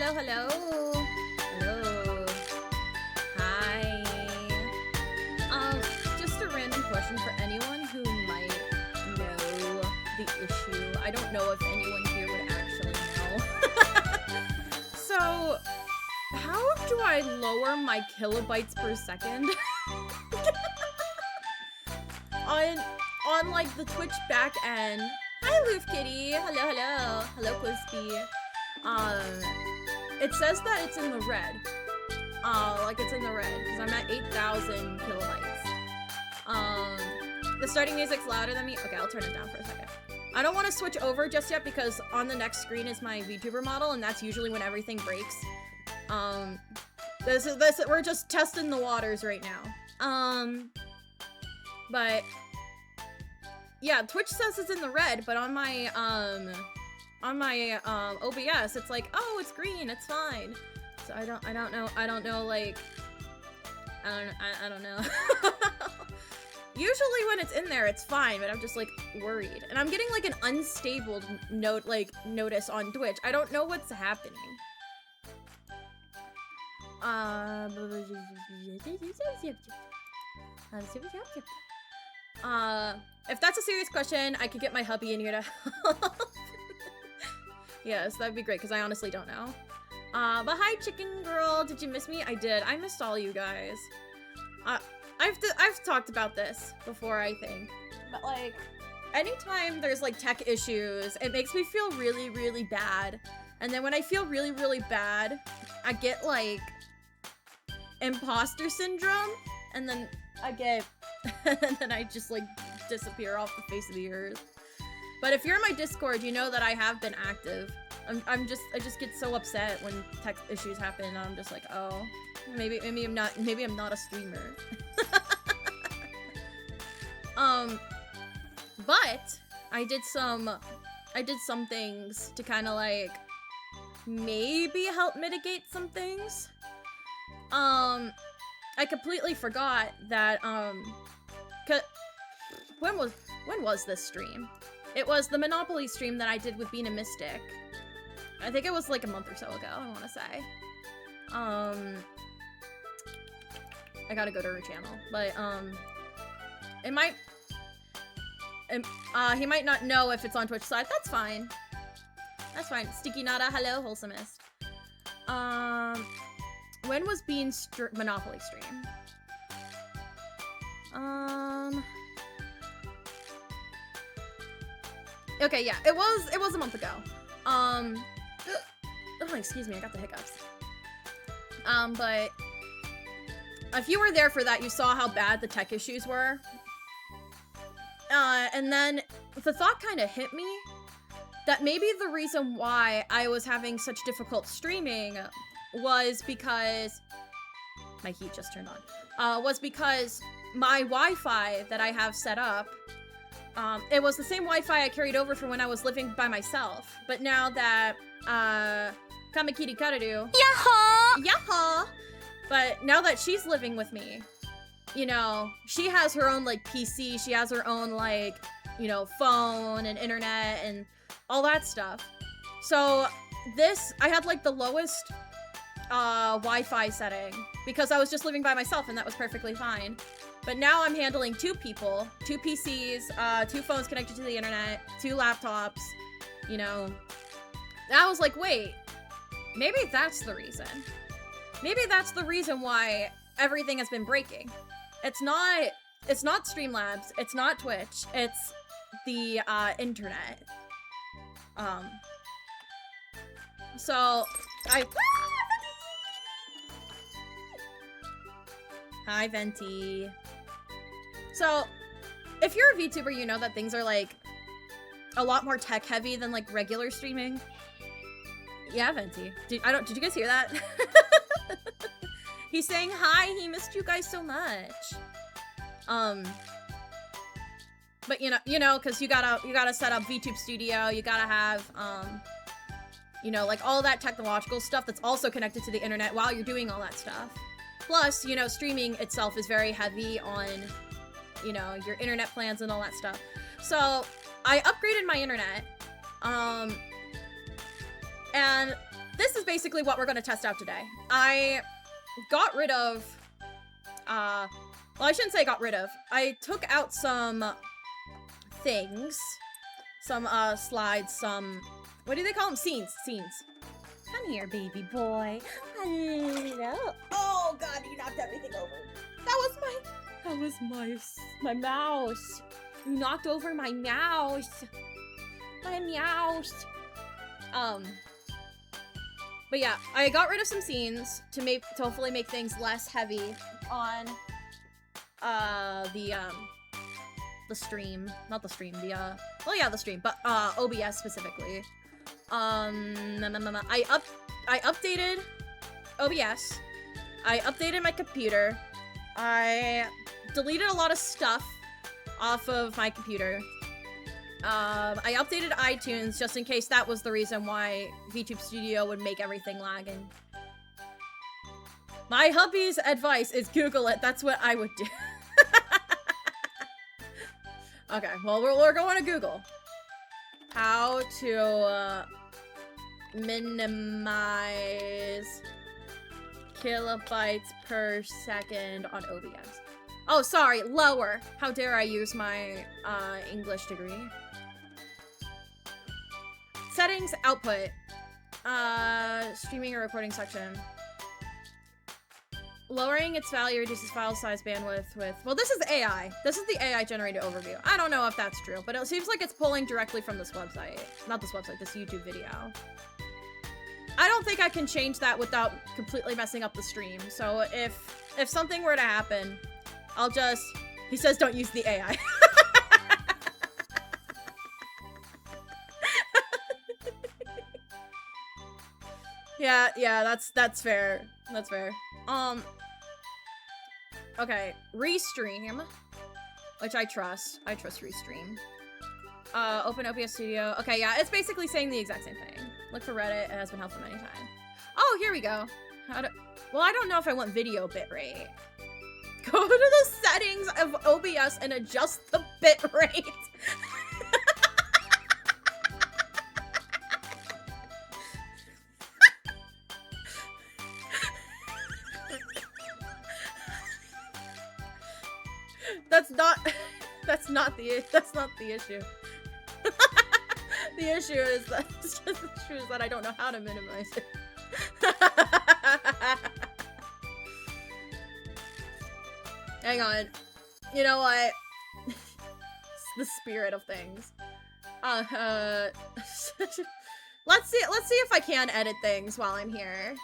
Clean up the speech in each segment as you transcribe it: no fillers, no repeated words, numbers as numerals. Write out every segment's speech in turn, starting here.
hello, hello. Hello. Hi. Just a random question for anyone who might know the issue. I don't know if anyone here would actually know. So, how do I lower my kilobytes per second? on like the Twitch back end. Hi, Loof Kitty. Hello, hello. Hello, Quispy. It says that it's in the red. Like it's in the red, because I'm at 8,000 kilobytes. The starting music's louder than me. Okay, I'll turn it down for a second. I don't want to switch over just yet, because on the next screen is my VTuber model, and that's usually when everything breaks. We're just testing the waters right now. But yeah, Twitch says it's in the red, but on my OBS, it's like, oh, it's green, it's fine. So I don't know, like, I don't know. Usually when it's in there, it's fine, but I'm just, like, worried. And I'm getting, like, an unstable notice on Twitch. I don't know what's happening. If that's a serious question, I could get my hubby in here to help. Yes, that'd be great, because I honestly don't know. But hi, chicken girl. Did you miss me? I did. I missed all you guys. I've talked about this before, I think. But, like, anytime there's, like, tech issues, it makes me feel really, really bad. And then when I feel really, really bad, I get, like, imposter syndrome. And then I get... and then I just, like, disappear off the face of the earth. But if you're in my Discord, you know that I have been active. I just get so upset when tech issues happen, and I'm just like, oh, maybe I'm not a streamer. But I did some things to kind of like maybe help mitigate some things. I completely forgot that when was this stream? It was the Monopoly stream that I did with Bean and Mystic. I think it was like a month or so ago, I want to say. I gotta go to her channel, but it might, he might not know if it's on Twitch side. That's fine. That's fine. Sticky Nada, hello, Wholesomest. When was Bean's Monopoly stream? Okay, yeah, it was a month ago. Oh, excuse me, I got the hiccups. But if you were there for that, you saw how bad the tech issues were. And then the thought kind of hit me that maybe the reason why I was having such difficult streaming was because my heat just turned on. Was because my Wi-Fi that I have set up, it was the same Wi-Fi I carried over from when I was living by myself. But now that, Kamakiri Kararu. Yaha! Yaha! But now that she's living with me, you know, she has her own, like, PC, she has her own, like, you know, phone and internet and all that stuff. So, I had, like, the lowest, Wi-Fi setting because I was just living by myself and that was perfectly fine. But now I'm handling 2 people, 2 PCs, 2 phones connected to the internet, 2 laptops, you know. And I was like, wait, maybe that's the reason. Maybe that's the reason why everything has been breaking. It's not Streamlabs, it's not Twitch, it's the, internet. So, Hi, Venti. So, if you're a VTuber, you know that things are, like, a lot more tech-heavy than, like, regular streaming. Yeah, Venti. Did you guys hear that? He's saying hi, he missed you guys so much. But you know, cause you gotta set up VTube Studio, you gotta have, you know, like all that technological stuff that's also connected to the internet while you're doing all that stuff. Plus, you know, streaming itself is very heavy on, you know, your internet plans and all that stuff. So, I upgraded my internet, and this is basically what we're going to test out today. I got rid of, well, I shouldn't say got rid of. I took out some things, some slides, some, what do they call them? Scenes. Come here, baby boy. Hello. Oh God, you knocked everything over. That was my mouse. You knocked over my mouse. My mouse. But yeah, I got rid of some scenes to hopefully make things less heavy on the stream. Not the stream, well yeah, the stream, but OBS specifically. I updated OBS. I updated my computer. I deleted a lot of stuff off of my computer. I updated iTunes just in case that was the reason why VTube Studio would make everything lagging. My hubby's advice is Google it. That's what I would do. Okay, well, we're going to Google. How to minimize kilobytes per second on OBS. Oh, sorry, lower. How dare I use my English degree. Settings, output. Streaming or recording section. Lowering its value reduces file size bandwidth with... Well, this is AI. This is the AI generated overview. I don't know if that's true, but it seems like it's pulling directly from this website. Not this website, this YouTube video. I don't think I can change that without completely messing up the stream. So if something were to happen, I'll just... He says don't use the AI. Yeah, that's fair. That's fair. Okay, Restream, which I trust. I trust Restream. Open OBS Studio. Okay, yeah, it's basically saying the exact same thing. Look for Reddit. It has been helpful many times. Oh, here we go. Well, I don't know if I want video bitrate. Go to the settings of OBS and adjust the bitrate. That's not the issue. The issue is that I don't know how to minimize it. Hang on. You know what? It's the spirit of things. Let's see if I can edit things while I'm here.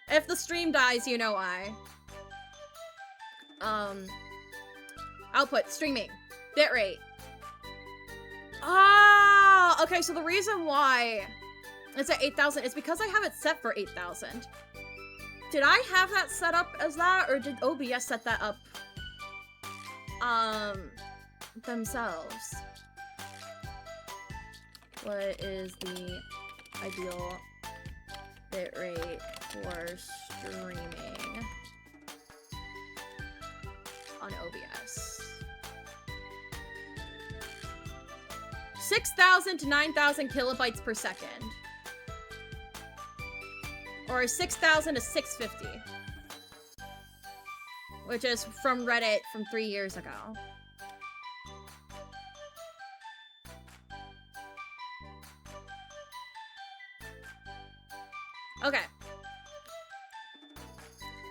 If the stream dies, you know why. Output, streaming, bitrate. Ah, okay, so the reason why it's at 8,000 is because I have it set for 8,000. Did I have that set up as that, or did OBS set that up, themselves? What is the ideal bitrate for streaming on OBS? 6,000 to 9,000 kilobytes per second. Or 6,000 to 650. Which is from Reddit from 3 years ago. Okay.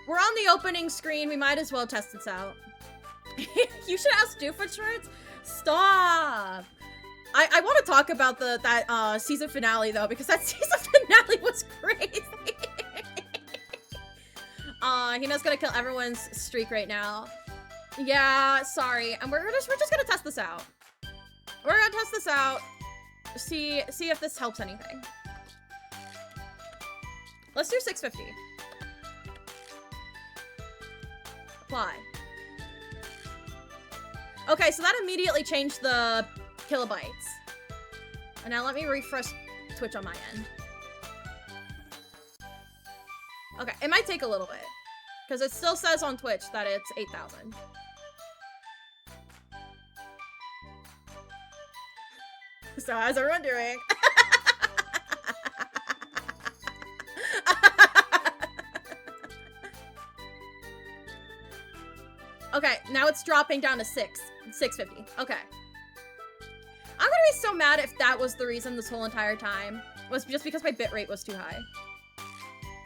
We're on the opening screen. We might as well test this out. You should ask Doofenshmirtz? Stop! I want to talk about that season finale though, because that season finale was crazy. Hina's gonna kill everyone's streak right now. Yeah, sorry. And we're just gonna test this out. We're gonna test this out. See if this helps anything. Let's do 650. Apply. Okay, so that immediately changed the kilobytes. And now let me refresh Twitch on my end. Okay, it might take a little bit. Because it still says on Twitch that it's 8,000. So how's everyone doing? Okay, now it's dropping down to 650. Okay. I'm gonna be so mad if that was the reason this whole entire time. Was just because my bitrate was too high.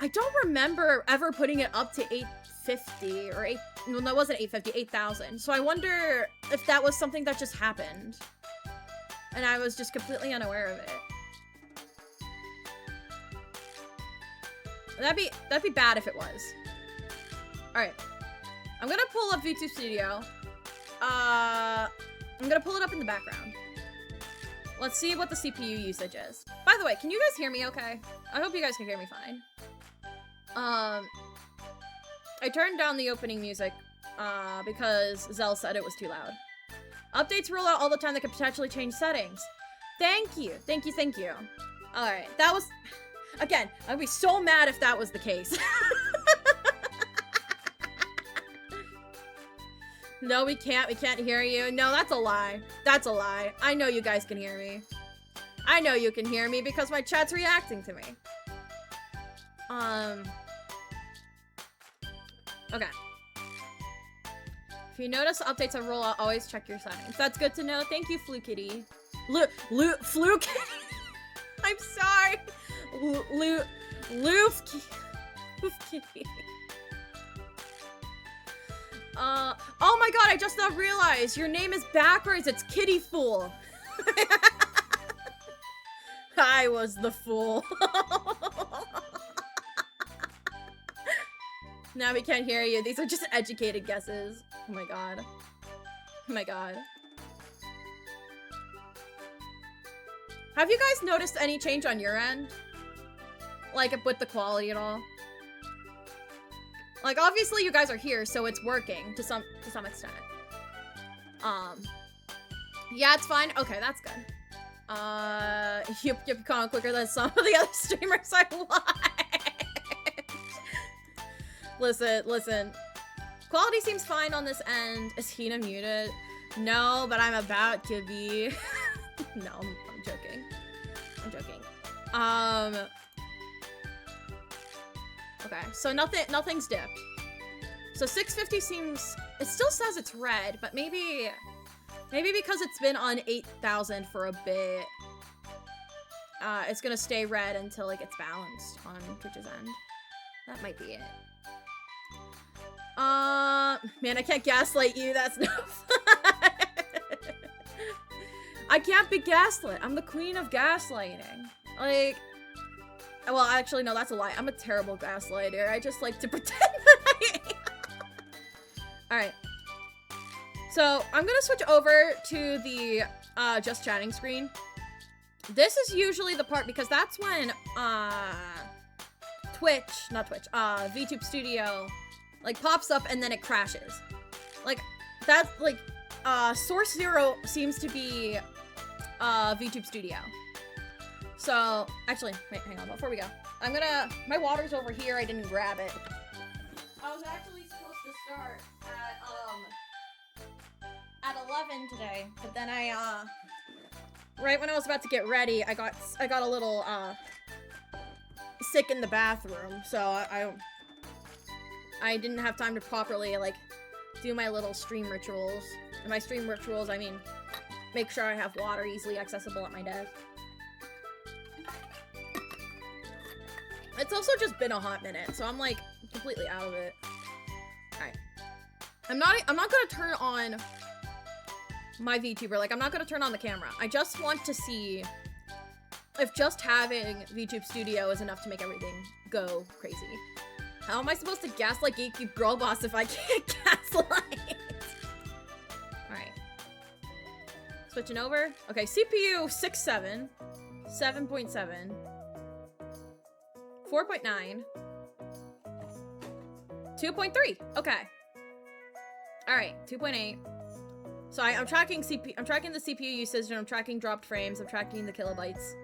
I don't remember ever putting it up to 850 or 8... No, that wasn't 850, 8,000. So I wonder if that was something that just happened. And I was just completely unaware of it. That'd be bad if it was. Alright. I'm gonna pull up VTube Studio. I'm gonna pull it up in the background. Let's see what the CPU usage is. By the way, can you guys hear me okay? I hope you guys can hear me fine. I turned down the opening music, because Zell said it was too loud. Updates roll out all the time that could potentially change settings. Thank you. Thank you, thank you. Alright, that was... Again, I'd be so mad if that was the case. No, we can't hear you. No, that's a lie. That's a lie. I know you guys can hear me. I know you can hear me because my chat's reacting to me. Okay. If you notice updates on rollout, always check your settings. That's good to know. Thank you, Flu Kitty. Flu Kitty. I'm sorry. Loof Kitty. Oh my god, I just now realized your name is backwards. It's Kitty Fool. I was the fool. Now we can't hear you. These are just educated guesses. Oh my god. Oh my god. Have you guys noticed any change on your end? Like, with the quality at all? Like, obviously you guys are here, so it's working to some extent. Yeah, it's fine. Okay, that's good. You're calling quicker than some of the other streamers I watch. Listen. Quality seems fine on this end. Is Hina muted? No, but I'm about to be. No, I'm joking. I'm joking. Okay, so nothing's dipped. So 650 seems, it still says it's red, but maybe because it's been on 8,000 for a bit, it's gonna stay red until it gets balanced on Twitch's end. That might be it. Man, I can't gaslight you, that's no fun. I can't be gaslit. I'm the queen of gaslighting. Like, well, actually, no, that's a lie. I'm a terrible gaslighter. I just like to pretend that I am. Alright. So, I'm gonna switch over to the, just chatting screen. This is usually the part, because that's when, VTube Studio, like, pops up and then it crashes. Like, that's, like, Source 0 seems to be, VTube Studio. So, actually, wait, hang on, before we go. My water's over here, I didn't grab it. I was actually supposed to start at 11 today, but then right when I was about to get ready, I got a little, sick in the bathroom, so I didn't have time to properly, like, do my little stream rituals. And by stream rituals, I mean, make sure I have water easily accessible at my desk. It's also just been a hot minute, so I'm, like, completely out of it. Alright. I'm not gonna turn on my VTuber. Like, I'm not gonna turn on the camera. I just want to see if just having VTube Studio is enough to make everything go crazy. How am I supposed to gaslight Gatekeep Girl Boss if I can't gaslight? Alright. Switching over. Okay, CPU 6.7. 7.7. 4.9. 2.3. Okay. Alright, 2.8. So I'm tracking the CPU usage, and I'm tracking dropped frames, I'm tracking the kilobytes.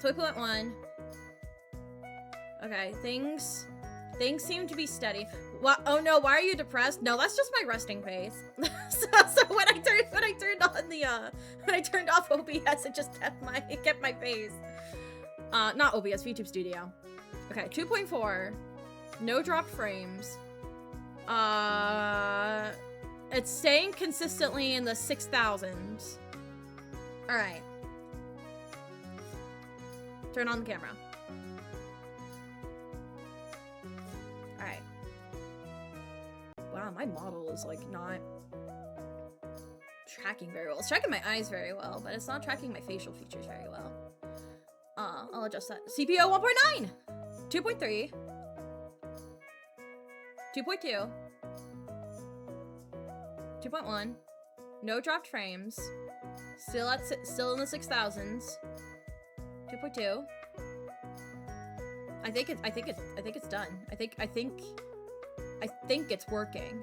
2.1. Okay, things seem to be steady. What? Oh no, why are you depressed? No, that's just my resting pace. so when I turned off OBS, it just kept my pace. Not OBS, VTube Studio. Okay, 2.4. No dropped frames. It's staying consistently in the 6,000s. All right. Turn on the camera. All right. Wow, my model is like not tracking very well. It's tracking my eyes very well, but it's not tracking my facial features very well. I'll adjust that. CPO 1.9, 2.3, 2.2, 2.1. No dropped frames. Still in the 6,000s. 2.2. I think it's done. I think it's working.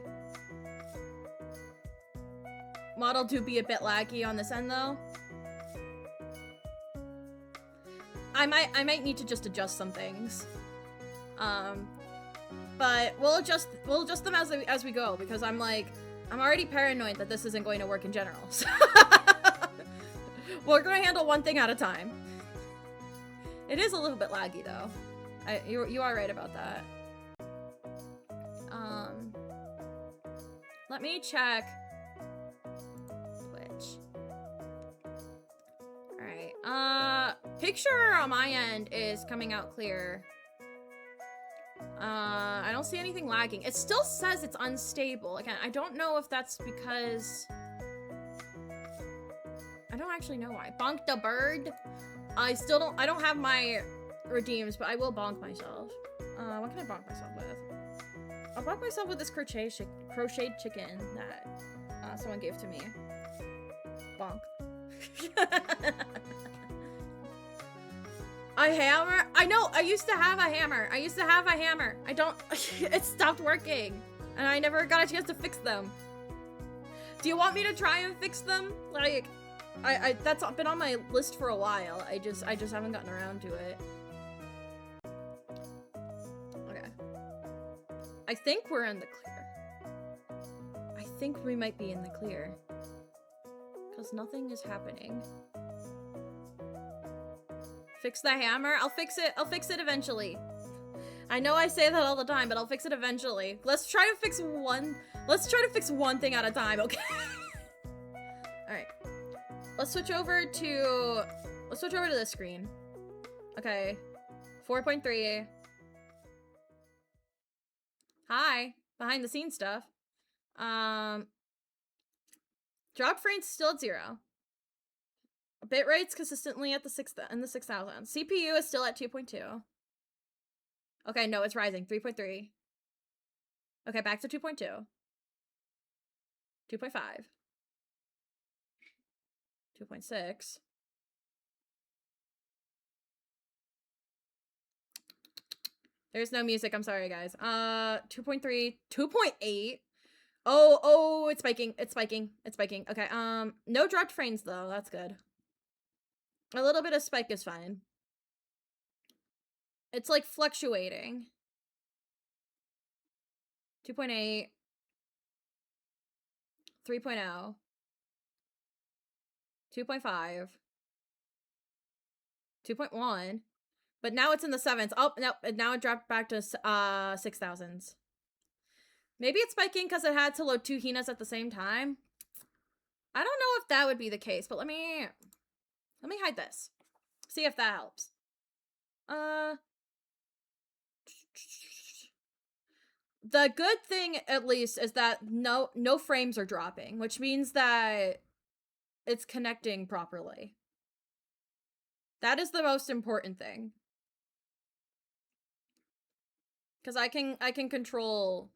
Model do be a bit laggy on this end though. I might need to just adjust some things. But we'll adjust them as we go, because I'm already paranoid that this isn't going to work in general. So we're gonna handle one thing at a time. It is a little bit laggy though. You are right about that. Let me check Twitch. Alright, picture on my end is coming out clear. I don't see anything lagging. It still says it's unstable. Again, I don't know if that's because... I don't actually know why. Bonk the bird? I don't have my redeems, but I will bonk myself. What can I bonk myself with? I'll bonk myself with this crocheted chicken that someone gave to me. Bonk. A hammer? I know, I used to have a hammer. I don't, it stopped working. And I never got a chance to fix them. Do you want me to try and fix them? Like, that's been on my list for a while. I just haven't gotten around to it. Okay. I think we're in the clear. I think we might be in the clear. Because nothing is happening. Fix the hammer? I'll fix it eventually. I know I say that all the time, but I'll fix it eventually. Let's try to fix one thing at a time, okay? Alright. Let's switch over to this screen. Okay. 4.3. Hi. Behind the scenes stuff. Drop frames still at 0. Bitrate's consistently at the 6,000. CPU is still at 2.2. Okay, no, it's rising. 3.3. Okay, back to 2.2. 2.5. 2.6. There's no music. I'm sorry, guys. 2.3. 2.8. Oh, it's spiking. Okay, no dropped frames, though. That's good. A little bit of spike is fine. It's, like, fluctuating. 2.8. 3.0. 2.5. 2.1. But now it's in the 7s. Oh, no, now it dropped back to 6,000s. Maybe it's spiking because it had to load 2 Hinas at the same time. I don't know if that would be the case, but let me hide this. See if that helps. The good thing, at least, is that no frames are dropping, which means that it's connecting properly. That is the most important thing. Because I can control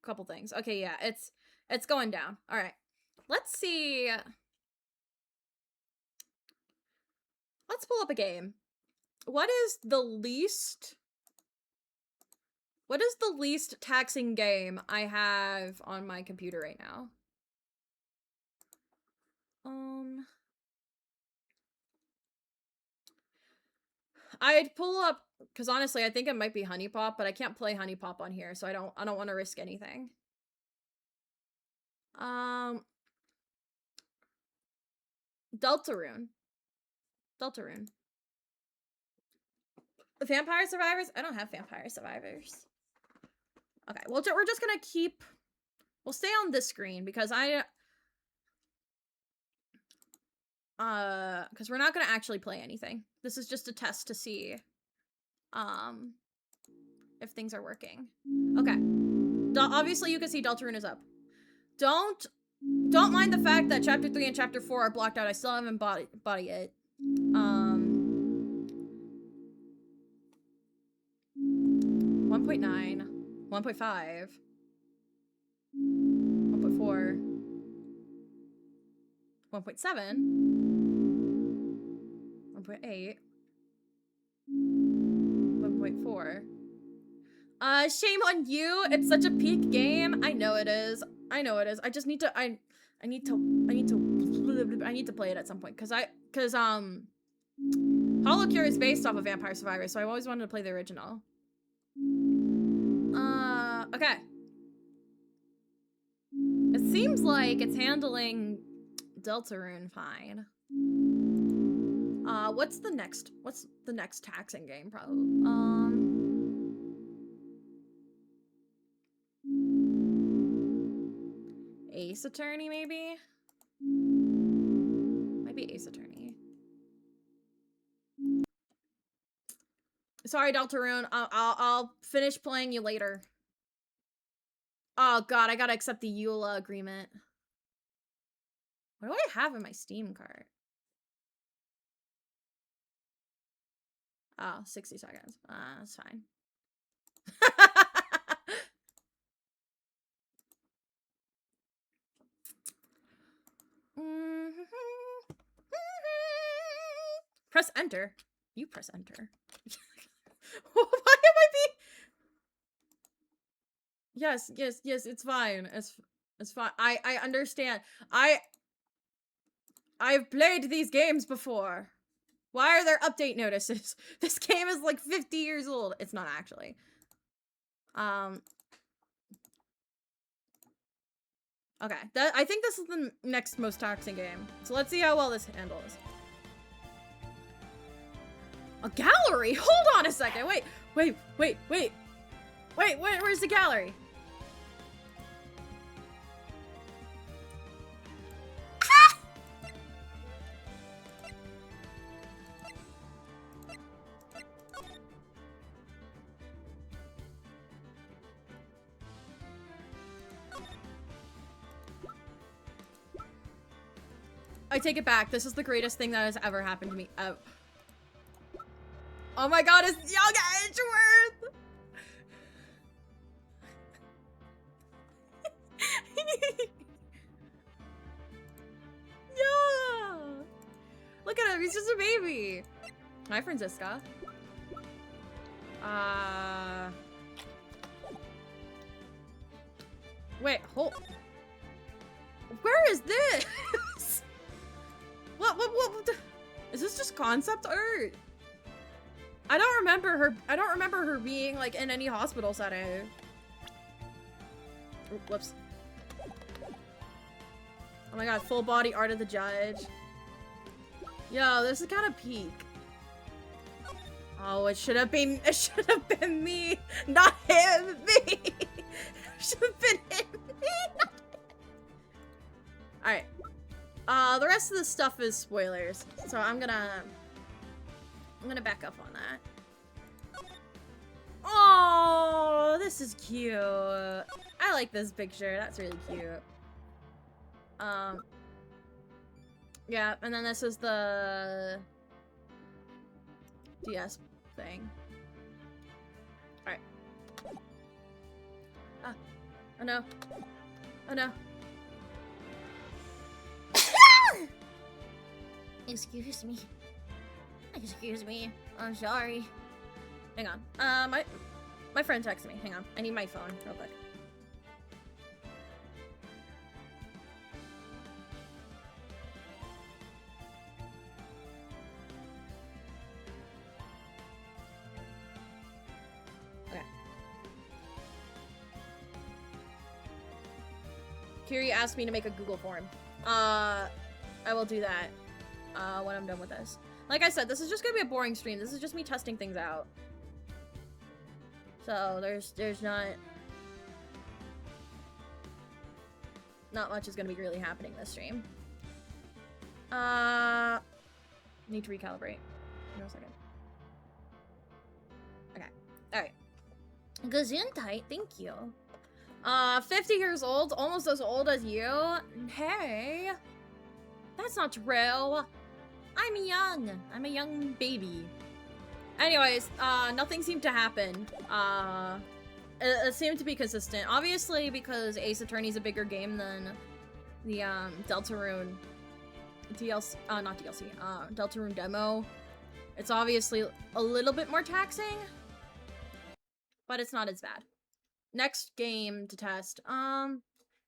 a couple things. Okay, yeah, it's going down. All right. Let's see. Let's pull up a game. What is the least taxing game I have on my computer right now? I'd pull up, because honestly, I think it might be Honey Pop, but I can't play Honey Pop on here, so I don't want to risk anything. Deltarune. Vampire Survivors? I don't have Vampire Survivors. Okay, well, we're just gonna keep We'll stay on this screen because because we're not gonna actually play anything. This is just a test to see, if things are working. Okay. Obviously, you can see Deltarune is up. Don't mind the fact that Chapter 3 and Chapter 4 are blocked out. I still haven't bought it yet. 1.9, 1.5, 1.4, 1.7, 1.8, 1.4. Shame on you. It's such a peak game. I know it is. I know it is. I just need to I need to play it at some point because Holocure is based off of Vampire Survivors, so I always wanted to play the original. Okay. It seems like it's handling Deltarune fine. What's the next taxing game probably? Ace Attorney, maybe? Might be Ace Attorney. Sorry, Deltarune. I'll finish playing you later. Oh god, I gotta accept the EULA agreement. What do I have in my Steam cart? Oh, 60 seconds. That's fine. Press enter. You press enter. Why am I being... Yes, it's fine. It's fine. I understand. I've played these games before. Why are there update notices? This game is like 50 years old. It's not actually. Okay. I think this is the next most taxing game. So let's see how well this handles. A gallery? Hold on a second. Wait, where's the gallery? I take it back. This is the greatest thing that has ever happened to me. Oh my god, it's Young Edgeworth! Yeah! Look at him, he's just a baby. Hi, Franziska. Wait, hold. Where is this? What? Is this just concept art? I don't remember her being like in any hospital setting. Oh, whoops. Oh my god, full body art of the judge. Yo, this is kind of peak. Oh, it should have been me, not him. Me. Should have been him. All right. The rest of the stuff is spoilers, so I'm gonna back up on that. Oh, this is cute. I like this picture. That's really cute. Yeah, and then this is the DS thing. All right. Oh no. Oh no. Excuse me. Excuse me. I'm sorry. Hang on. My friend texted me. Hang on. I need my phone real quick. Okay. Kiri asked me to make a Google form. I will do that when I'm done with this. Like I said, this is just gonna be a boring stream. This is just me testing things out. So there's not... not much is gonna be really happening this stream. Need to recalibrate. No second. Okay. Alright. Gesundheit, thank you. 50 years old, almost as old as you. Hey. That's not true. I'm young. I'm a young baby. Anyways, nothing seemed to happen. It seemed to be consistent. Obviously, because Ace Attorney's a bigger game than the, Deltarune DLC, not DLC, Deltarune demo. It's obviously a little bit more taxing, but it's not as bad. Next game to test.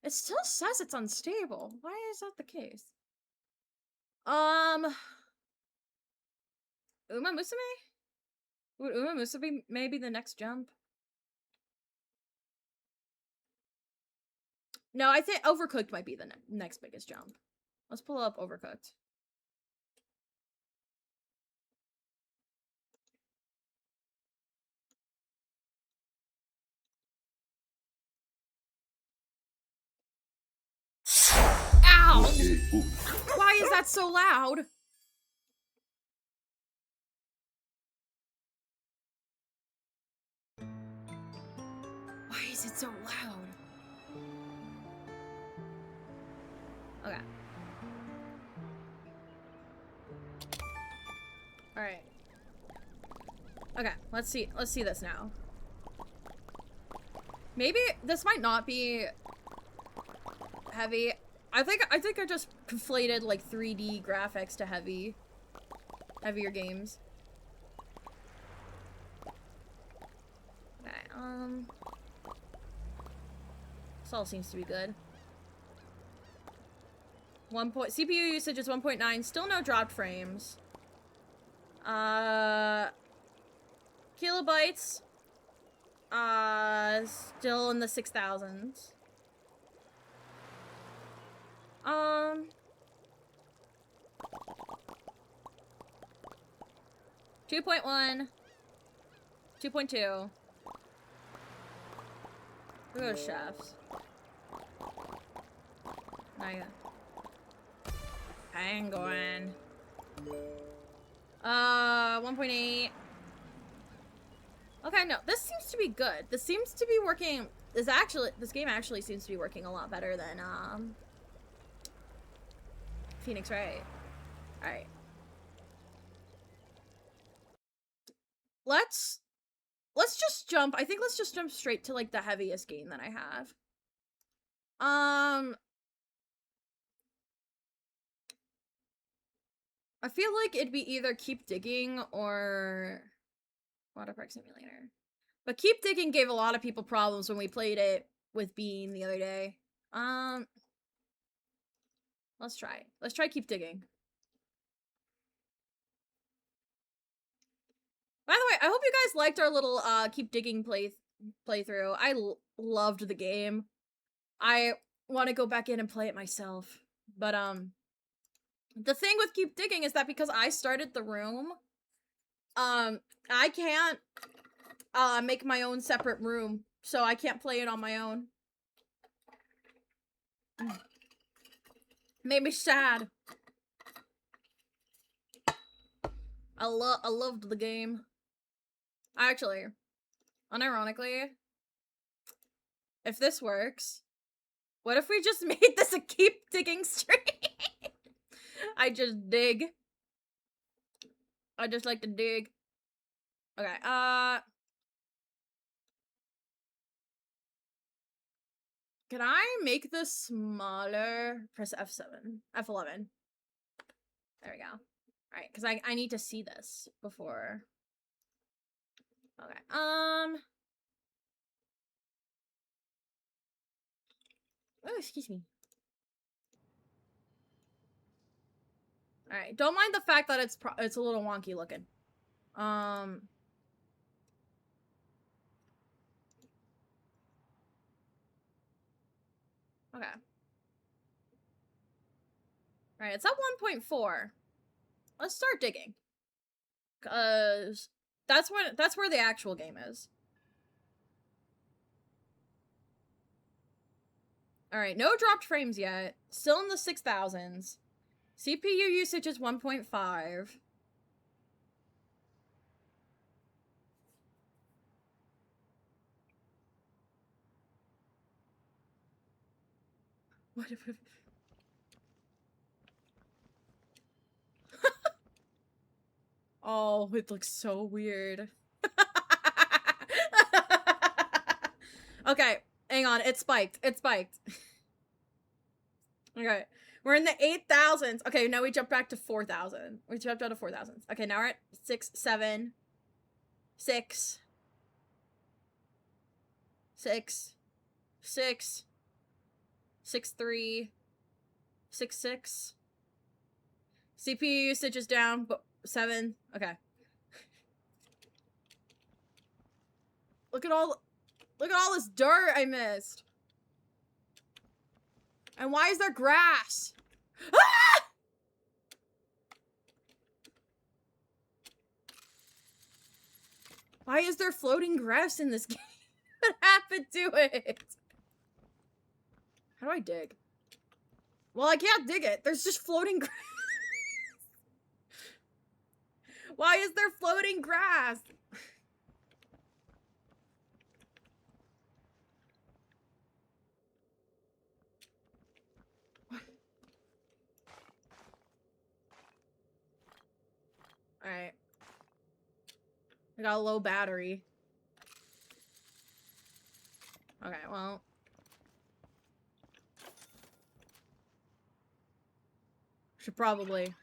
It still says it's unstable. Why is that the case? Uma Musume? Would Uma Musume maybe the next jump? No, I think Overcooked might be the next biggest jump. Let's pull up Overcooked. Ow! Why is that so loud? Why is it so loud? Okay. Alright. Okay, let's see this now. Maybe this might not be heavy. I think I just conflated like 3D graphics to heavier games. Okay, this all seems to be good. CPU usage is 1.9, still no dropped frames. Kilobytes, still in the 6,000s. 2.1, 2.2. Look at those chefs. Penguin. 1.8. Okay, no, this seems to be good. This seems to be working. This game actually seems to be working a lot better than Phoenix Wright. Alright. Let's just jump. I think let's just jump straight to like the heaviest game that I have. I feel like it'd be either Keep Digging or Water Park Simulator. But Keep Digging gave a lot of people problems when we played it with Bean the other day. Let's try. Let's try Keep Digging. By the way, I hope you guys liked our little Keep Digging playthrough. I loved the game. I want to go back in and play it myself. But the thing with Keep Digging is that because I started the room, I can't make my own separate room, so I can't play it on my own. Made me sad. I loved the game. Actually, unironically, if this works, what if we just made this a Keep Digging stream? I just dig. I just like to dig. Okay, can I make this smaller? Press F7. F11. There we go. Alright, because I need to see this before. Okay, oh, excuse me. Alright, don't mind the fact that it's a little wonky looking. Okay. Alright, it's at 1.4. Let's start digging. Cause that's where the actual game is. Alright, no dropped frames yet. Still in the 6,000s. CPU usage is 1.5. What if... Oh, it looks so weird. Okay, hang on. It spiked. It spiked. Okay, we're in the 8,000s. Okay, now we jump back to 4,000. We jumped out to 4,000. Okay, now we're at 6, 7, 6, 6, 6, 6, 3, 6, 6. CPU usage is down, but 7. Okay. Look at all this dirt I missed. And why is there grass? Ah! Why is there floating grass in this game? What happened to it? How do I dig? Well, I can't dig it. There's just floating grass. Why is there floating grass? Alright. I got a low battery. Okay, well. Should probably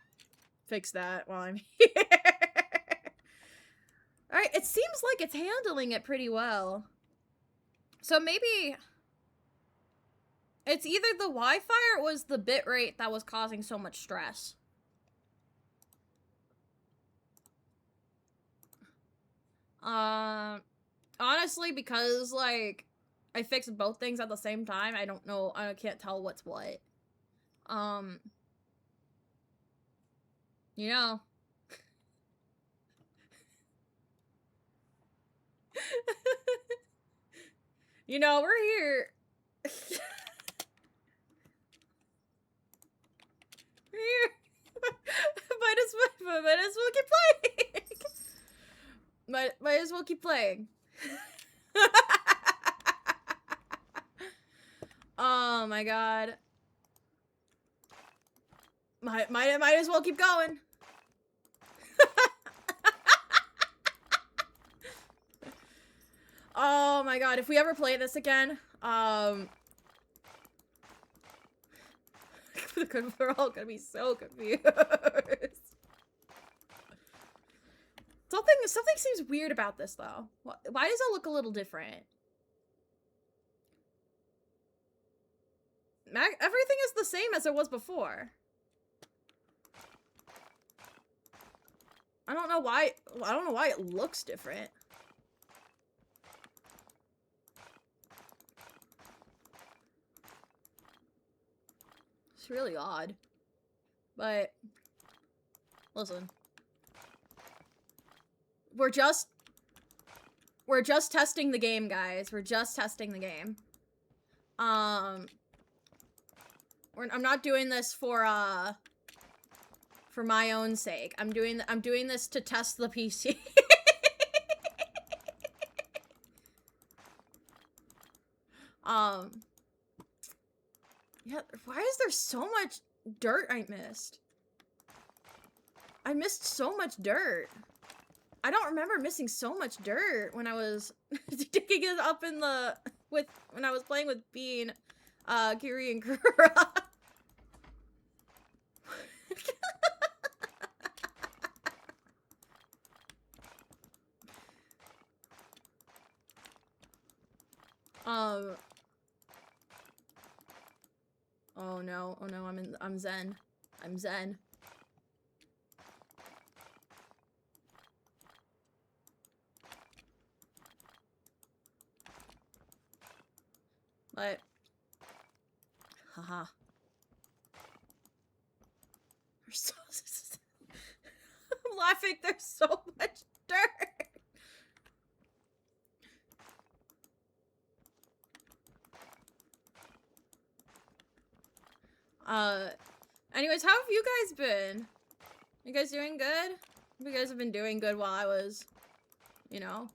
fix that while I'm here. Alright, it seems like it's handling it pretty well. So maybe it's either the Wi-Fi or it was the bitrate that was causing so much stress. Honestly, because, like, I fixed both things at the same time, I don't know, I can't tell what's what. You know. You know, we're here. We're here. Might as well keep playing. Might as well keep playing. Oh my god. Might as well keep going. Oh my god, if we ever play this again, we're all gonna be so confused. Something seems weird about this, though. Why does it look a little different? Everything is the same as it was before. I don't know why it looks different. It's really odd. But listen. We're just testing the game, guys. We're just testing the game. I'm not doing this for my own sake. I'm doing this to test the PC. Yeah, why is there so much dirt I missed? I missed so much dirt. I don't remember missing so much dirt when I was digging it up in the when I was playing with Bean, Kiri, and Kura. Oh no, I'm zen. I'm zen. But, haha. I'm laughing, there's so much dirt. Anyways, how have you guys been? You guys doing good? You guys have been doing good while I was, you know,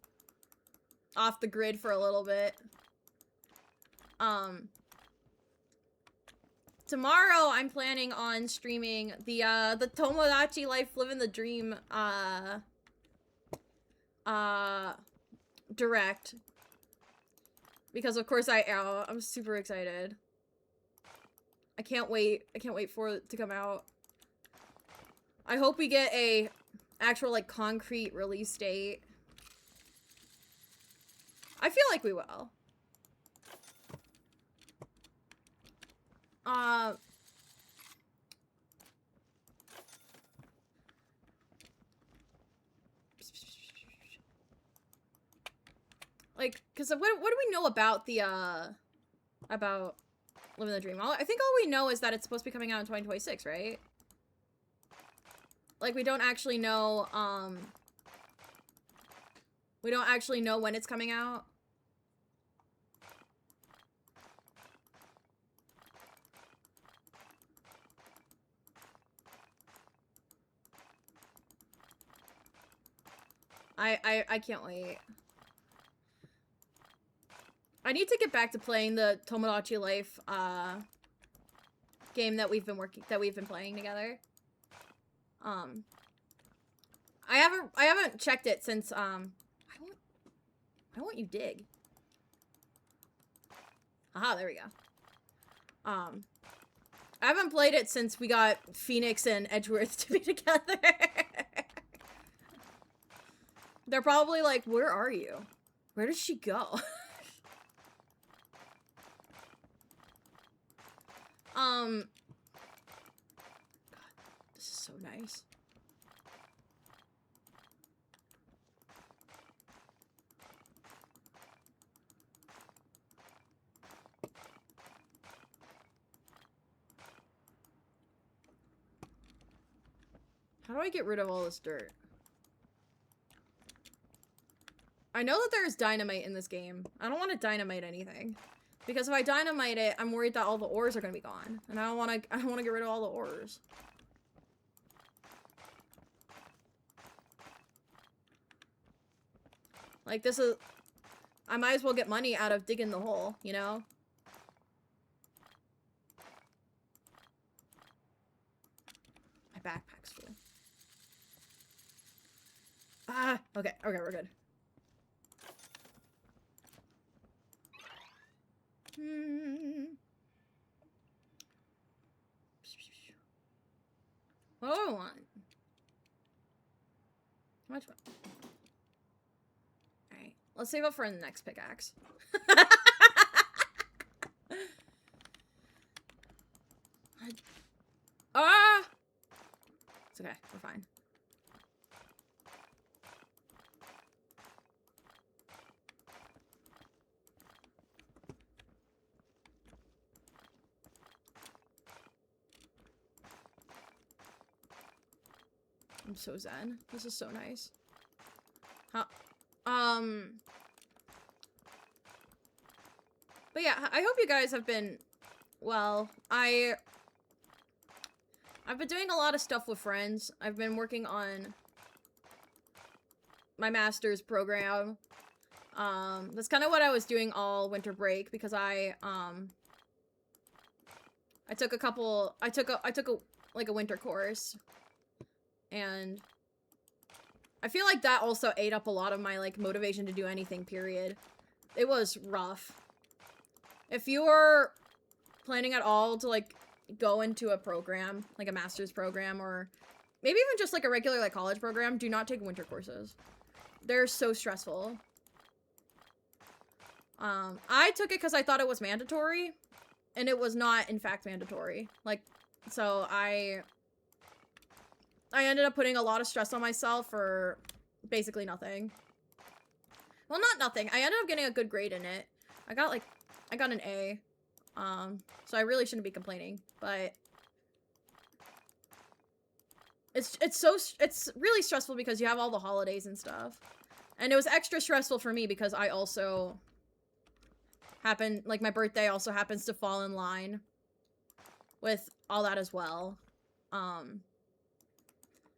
off the grid for a little bit. Tomorrow I'm planning on streaming the Tomodachi Life Living the Dream, direct. Because of course I'm super excited. I can't wait for it to come out. I hope we get a actual, like, concrete release date. I feel like we will. Like, cause what do we know about the, about Living the Dream? I think all we know is that it's supposed to be coming out in 2026, right? Like, we don't actually know, we don't actually know when it's coming out. I can't wait. I need to get back to playing the Tomodachi Life, game that we've been playing together. I haven't checked it since, I want you dig. Aha, there we go. I haven't played it since we got Phoenix and Edgeworth to be together. They're probably like, where are you? Where did she go? God, this is so nice. How do I get rid of all this dirt? I know that there's dynamite in this game. I don't want to dynamite anything. Because if I dynamite it, I'm worried that all the ores are gonna be gone. And I don't wanna get rid of all the ores. Like, this is... I might as well get money out of digging the hole, you know? My backpack's full. Ah! Okay, we're good. What do I want? How much? Alright, let's save up for the next pickaxe. Ah! It's okay, we're fine. I'm so zen. This is so nice. Huh. But yeah, I hope you guys have been well. I've been doing a lot of stuff with friends. I've been working on my master's program. That's kind of what I was doing all winter break because I took a winter course. And I feel like that also ate up a lot of my, like, motivation to do anything, period. It was rough. If you were planning at all to, like, go into a program, like a master's program, or maybe even just, like, a regular, like, college program, do not take winter courses. They're so stressful. I took it because I thought it was mandatory, and it was not, in fact, mandatory. Like, so I ended up putting a lot of stress on myself for basically nothing. Well, not nothing. I ended up getting a good grade in it. I got an A. So I really shouldn't be complaining, but it's really stressful because you have all the holidays and stuff. And it was extra stressful for me because I also my birthday also happens to fall in line with all that as well.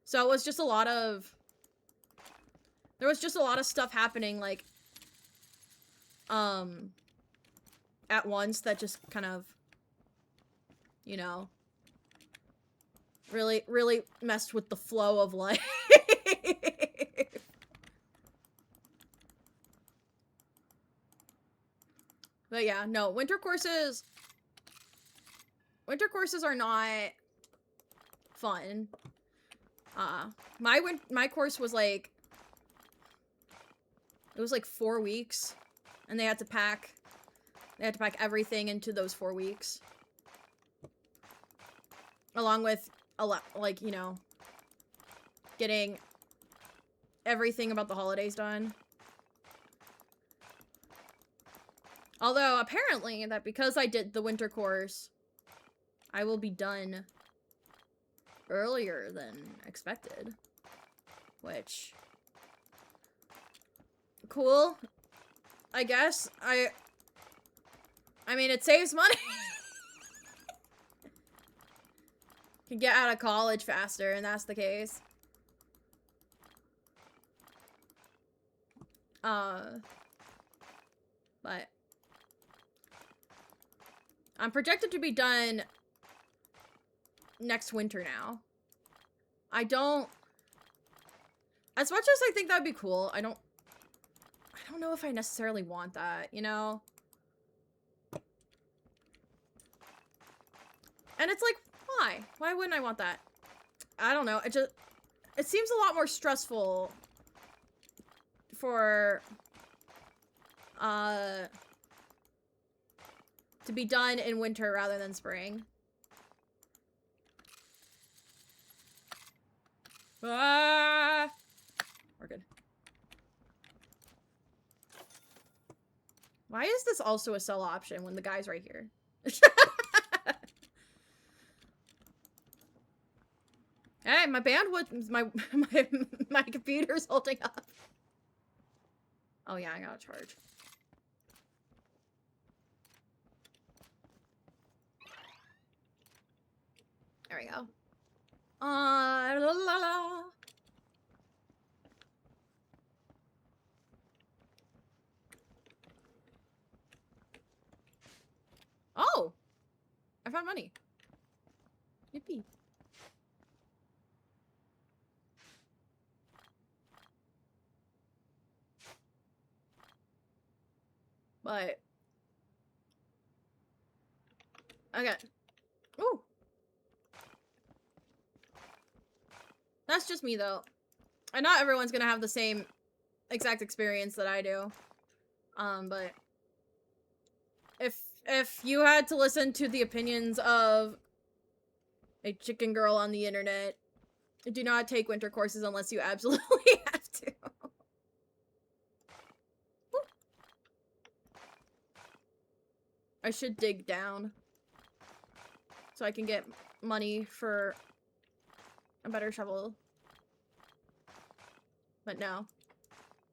So it was just a lot of... There was just a lot of stuff happening, like, at once that just kind of, you know, really messed with the flow of life. But yeah, no, winter courses are not fun. My course was like, it was like 4 weeks, and they had to pack everything into those 4 weeks. Along with a lot, like, you know, getting everything about the holidays done. Although, apparently, that because I did the winter course, I will be done earlier than expected. Which... cool. I guess. I mean, it saves money. Can get out of college faster, and that's the case. But I'm projected to be done next winter now. I don't... As much as I think that'd be cool, I don't know if I necessarily want that, you know? And it's like, why? Why wouldn't I want that? I don't know. It seems a lot more stressful for, to be done in winter rather than spring. Ah! We're good. Why is this also a sell option when the guy's right here? Hey, my bandwidth, my computer's holding up. Oh yeah, I gotta charge. There we go. La la la. Oh! I found money. Yippee. But... okay. Ooh! That's just me, though. And not everyone's gonna have the same exact experience that I do. But... If you had to listen to the opinions of a chicken girl on the internet, do not take winter courses unless you absolutely have to. I should dig down so I can get money for a better shovel. But no.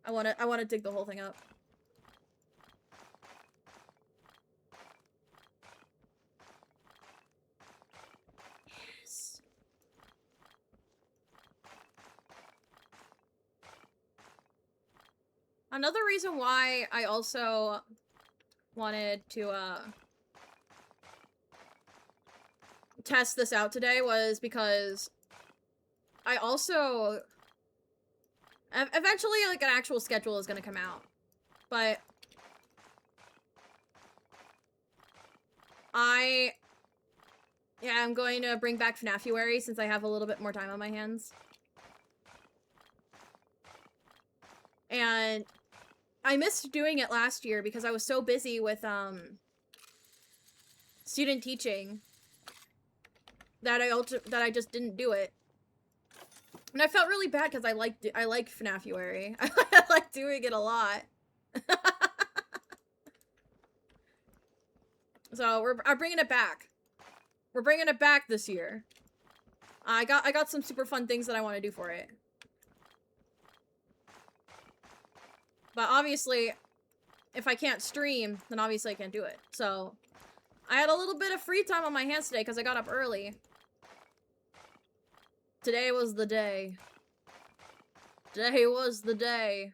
I wanna dig the whole thing up. Another reason why I also wanted to test this out today was because I also eventually, like, an actual schedule is gonna come out, but I'm going to bring back FNAFuary since I have a little bit more time on my hands. And I missed doing it last year because I was so busy with, student teaching that I just didn't do it. And I felt really bad because I like FNAFuary. I like doing it a lot. So I'm bringing it back. We're bringing it back this year. I got some super fun things that I want to do for it. But obviously, if I can't stream, then obviously I can't do it. So, I had a little bit of free time on my hands today because I got up early. Today was the day. Today was the day.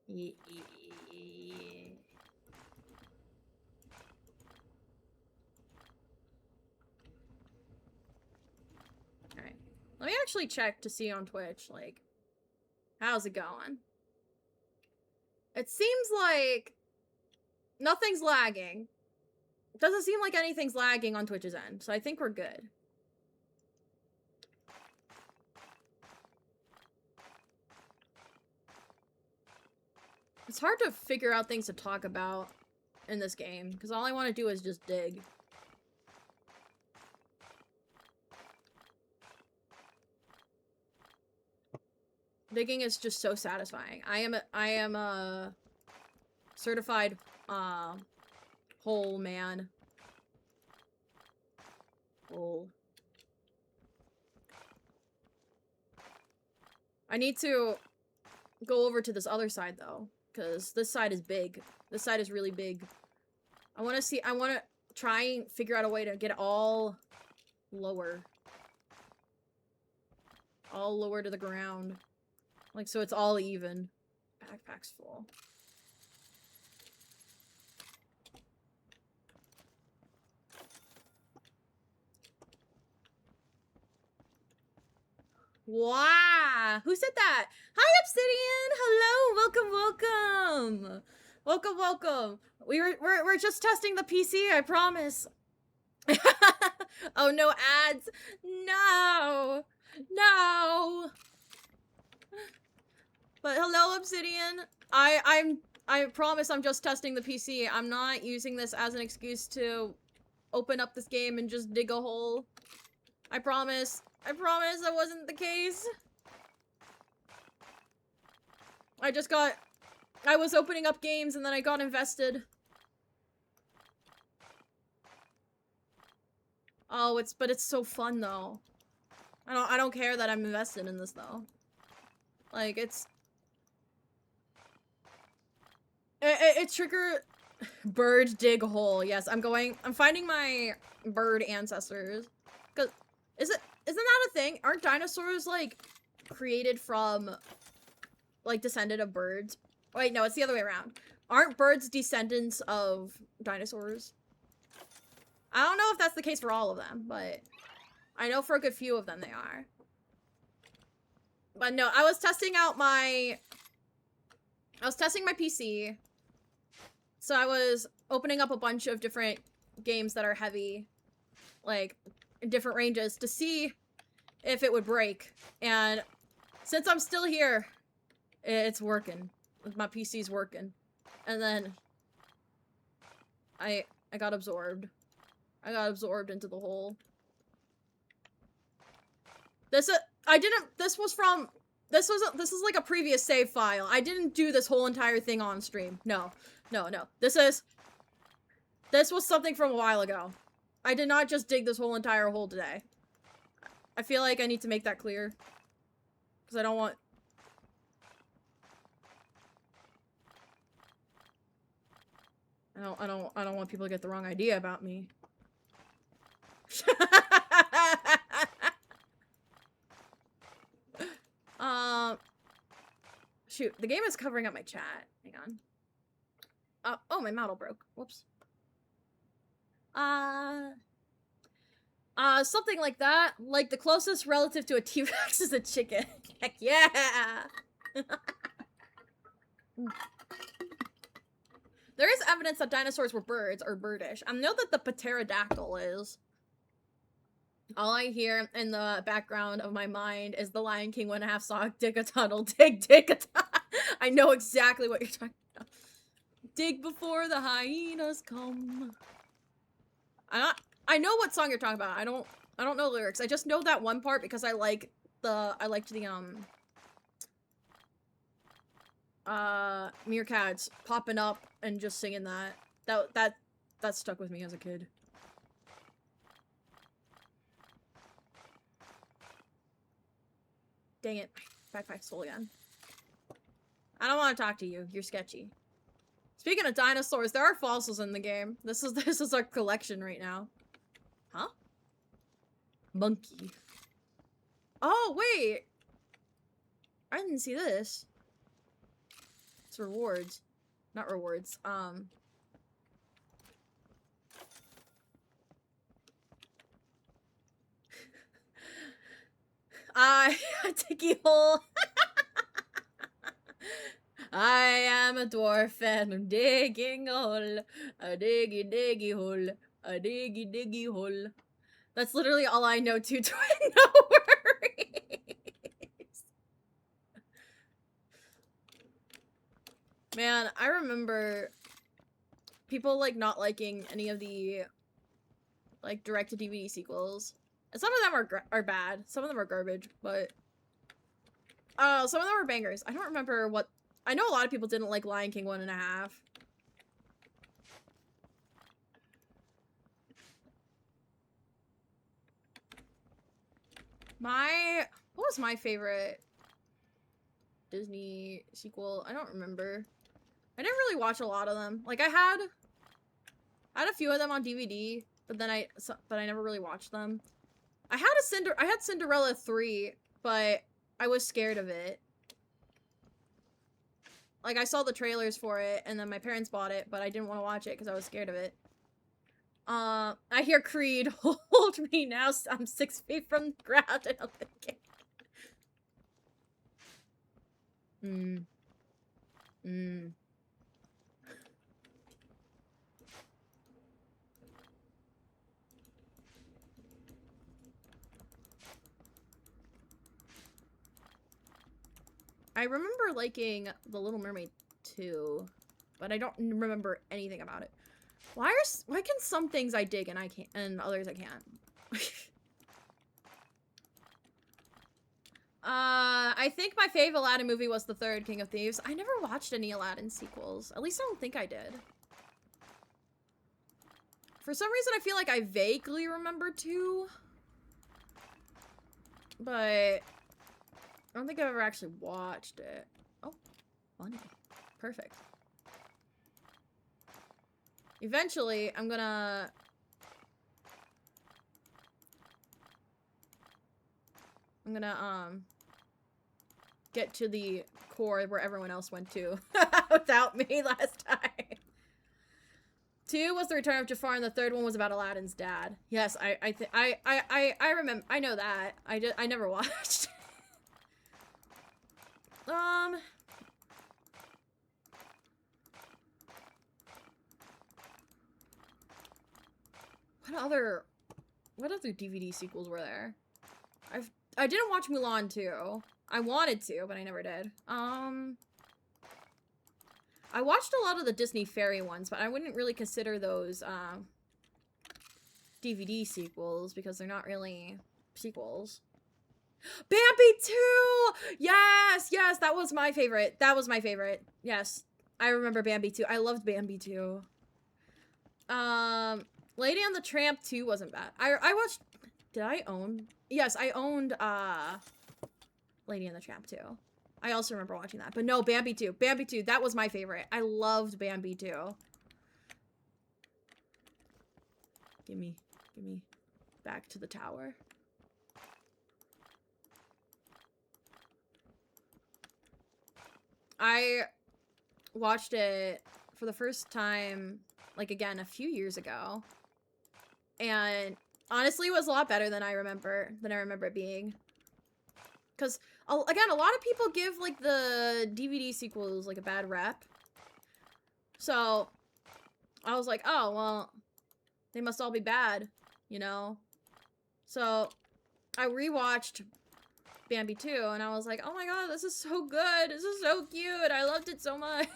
Yeah. Alright. Let me actually check to see on Twitch, like, how's it going? It seems like nothing's lagging. It doesn't seem like anything's lagging on Twitch's end, so I think we're good. It's hard to figure out things to talk about in this game, because all I want to do is just dig. Digging is just so satisfying. I am a certified hole man. Hole. I need to go over to this other side though, because this side is big. This side is really big. I want to try and figure out a way to get it all lower. All lower to the ground. Like, so it's all even. Backpack's full. Wow! Who said that? Hi, Obsidian! Hello! Welcome, welcome! Welcome, welcome! We're just testing the PC, I promise. Oh, no ads! No! No! But hello, Obsidian. I promise I'm just testing the PC. I'm not using this as an excuse to open up this game and just dig a hole. I promise. I promise that wasn't the case. I was opening up games and then I got invested. Oh, but it's so fun though. I don't care that I'm invested in this though. Like, it trigger bird dig hole. Yes, I'm finding my bird ancestors. Cause isn't that a thing? Aren't dinosaurs like created from like descendant of birds? Wait, no, it's the other way around. Aren't birds descendants of dinosaurs? I don't know if that's the case for all of them, but I know for a good few of them they are. But no, I was testing my PC. So I was opening up a bunch of different games that are heavy, like, in different ranges to see if it would break. And since I'm still here, it's working. My PC's working. And then I got absorbed. I got absorbed into the hole. This is like a previous save file. I didn't do this whole entire thing on stream. No. This was something from a while ago. I did not just dig this whole entire hole today. I feel like I need to make that clear. Because I don't want... I don't want people to get the wrong idea about me. Shoot, the game is covering up my chat. Hang on. Oh, my model broke. Whoops. Something like that. Like the closest relative to a T-Rex is a chicken. Heck yeah! There is evidence that dinosaurs were birds or birdish. I know that the pterodactyl is. All I hear in the background of my mind is the Lion King when I have saw dig a tunnel, dig a tunnel. I know exactly what you're talking about. Dig before the hyenas come. I know what song you're talking about. I don't know lyrics. I just know that one part because I liked the meerkats popping up and just singing that. That stuck with me as a kid. Dang it. Backpack soul again. I don't want to talk to you. You're sketchy. Speaking of dinosaurs, there are fossils in the game. This is our collection right now. Huh? Monkey. Oh, wait. I didn't see this. It's rewards. Not rewards. A dicky hole. I am a dwarf and I'm digging a hole. A diggy diggy hole. A diggy diggy hole. That's literally all I know too, Twin. No worries. Man, I remember people like not liking any of the like direct-to-DVD sequels. And some of them are bad. Some of them are garbage, but some of them are bangers. I don't remember what. I know a lot of people didn't like Lion King 1.5. What was my favorite Disney sequel? I don't remember. I didn't really watch a lot of them. Like I had a few of them on DVD, but then I never really watched them. I had Cinderella 3, but I was scared of it. Like, I saw the trailers for it, and then my parents bought it, but I didn't want to watch it because I was scared of it. I hear Creed, hold me now, I'm 6 feet from the ground, and I'm thinking. I remember liking The Little Mermaid 2, but I don't remember anything about it. Why can some things I dig and I can't, and others I can't? I think my fave Aladdin movie was the third King of Thieves. I never watched any Aladdin sequels. At least I don't think I did. For some reason, I feel like I vaguely remember 2. But I don't think I've ever actually watched it. Oh, money. Perfect. Eventually, I'm gonna get to the core where everyone else went to without me last time. 2 was the Return of Jafar, and the third one was about Aladdin's dad. Yes, I remember. I know that. I never watched. What other DVD sequels were there? I didn't watch Mulan 2. I wanted to, but I never did. I watched a lot of the Disney Fairy ones, but I wouldn't really consider those DVD sequels because they're not really sequels. Bambi 2! Yes! Yes, that was my favorite. That was my favorite. Yes. I remember Bambi 2. I loved Bambi 2. Lady and the Tramp 2 wasn't bad. I watched... Did I own... Yes, I owned, Lady and the Tramp 2. I also remember watching that. But no, Bambi 2. Bambi 2, that was my favorite. I loved Bambi 2. Give me back to the tower. I watched it for the first time, like, again, a few years ago. And honestly, it was a lot better than I remember it being. Because, again, a lot of people give, like, the DVD sequels, like, a bad rep. So, I was like, oh, well, they must all be bad, you know? So, I rewatched Bambi 2, and I was like, oh my god, this is so good. This is so cute. I loved it so much.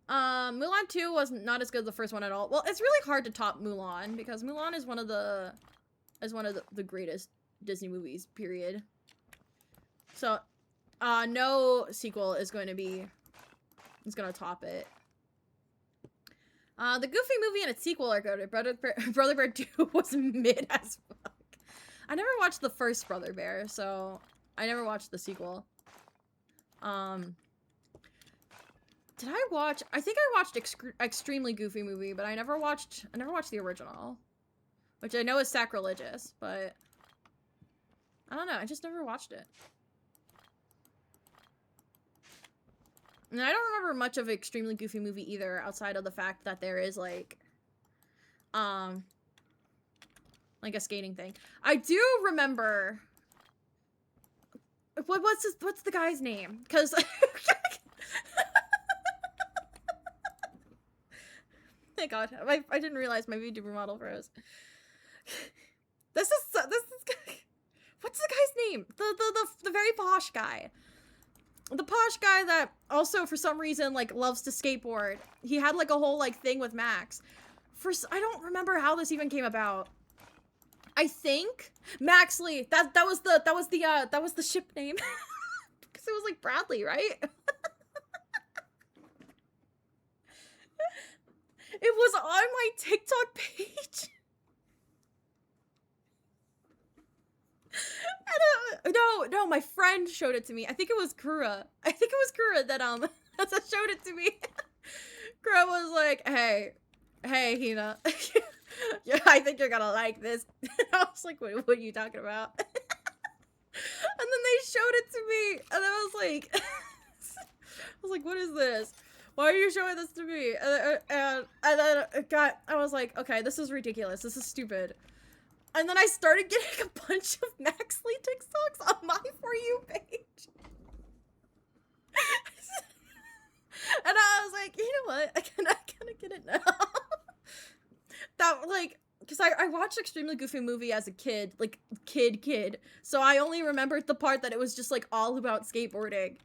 Mulan 2 was not as good as the first one at all. Well, it's really hard to top Mulan, because Mulan is one of the greatest Disney movies, period. So, no sequel is going to top it. The Goofy movie and its sequel are good. Brother Bear 2 was mid as fuck. I never watched the first Brother Bear, so I never watched the sequel. Did I watch? I think I watched Extremely Goofy Movie, but I never watched the original, which I know is sacrilegious, but I don't know. I just never watched it. And I don't remember much of Extremely Goofy Movie either, outside of the fact that there is like a skating thing. I do remember. What's the guy's name? Because thank God, I didn't realize my VTuber model froze. This is what's the guy's name? The very posh guy. The posh guy that also for some reason like loves to skateboard. He had like a whole like thing with Max. I don't remember how this even came about. I think Maxley. That was the ship name. Because it was like Bradley, right? It was on my TikTok page. And, no, my friend showed it to me. I think it was Kura. That showed it to me. Kura was like, hey, Hina. Yeah, I think you're gonna like this. I was like, what are you talking about? And then they showed it to me, and I was like, what is this? Why are you showing this to me? And then I was like, okay, this is ridiculous. This is stupid. And then I started getting a bunch of Maxley TikToks on my For You page. And I was like, you know what? I kind of get it now. That, like, because I watched Extremely Goofy Movie as a kid, like, kid. So I only remembered the part that it was just, like, all about skateboarding.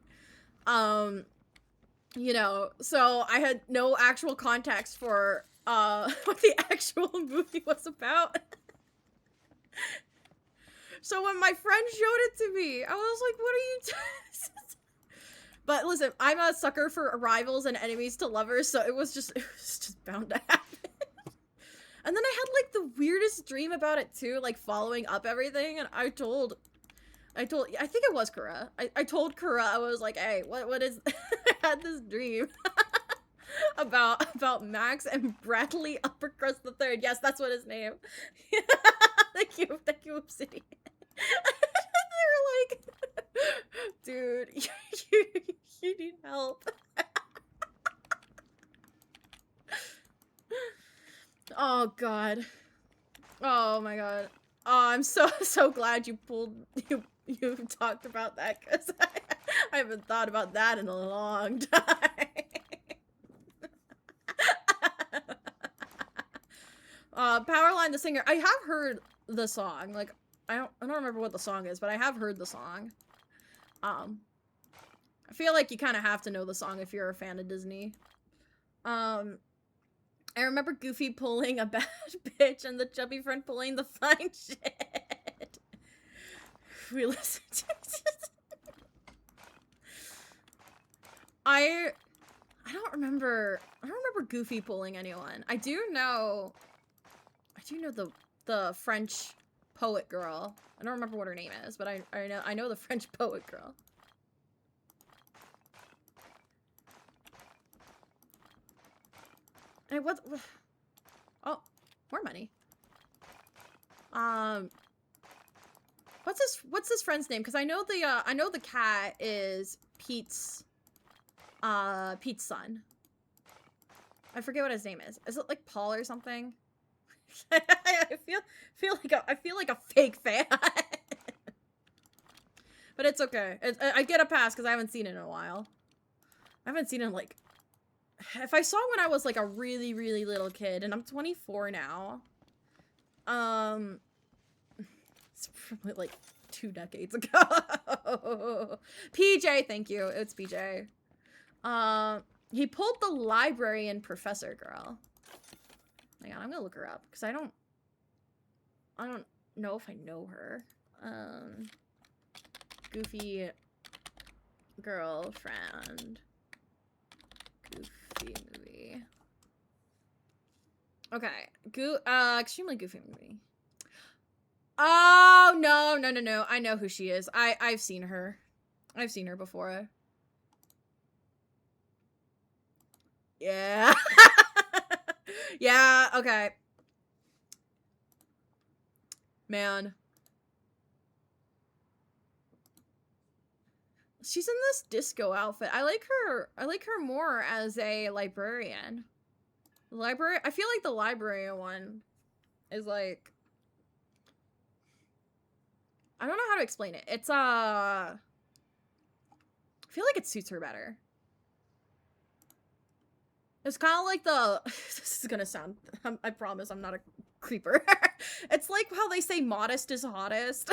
You know, so I had no actual context for, what the actual movie was about. So when my friend showed it to me, I was like, what are you doing? But listen, I'm a sucker for rivals and enemies to lovers, so it was just bound to happen. And then I had like the weirdest dream about it too, like following up everything, and I think it was Kura. I told Kura, I was like, hey, what is I had this dream about Max and Bradley Uppercrust the Third. Yes, that's what his name. Thank you, Obsidian. They were like, dude, you need help. Oh god. Oh my god. Oh, I'm so glad you talked about that, because I haven't thought about that in a long time. Powerline the singer. I have heard the song. Like, I don't remember what the song is, but I have heard the song. I feel like you kind of have to know the song if you're a fan of Disney. I remember Goofy pulling a bad bitch and the chubby friend pulling the fine shit. We listened to it. I don't remember Goofy pulling anyone. I do know the French poet girl. I don't remember what her name is, but I know the French poet girl. And what? Oh, more money. What's this friend's name? Because I know the cat is Pete's son. I forget what his name is. Is it like Paul or something? I feel like a fake fan. But it's okay. I get a pass because I haven't seen it in a while. I haven't seen it in like, if I saw it when I was like a really, really little kid, and I'm 24 now. It's probably like 2 decades ago. PJ, thank you. It's PJ. He pulled the librarian professor girl. Hang on, I'm gonna look her up because I don't know if I know her. Goofy girlfriend. Goofy movie. Okay, extremely goofy movie. Oh Oh, no, no, no, no. I know who she is. I've seen her. I've seen her before. Yeah. Yeah, okay. Man. She's in this disco outfit. I like her more as a librarian. I feel like the librarian one is like, I don't know how to explain it. It's I feel like it suits her better. It's kind of like the this is gonna sound, I promise I'm not a creeper. It's like how they say modest is hottest.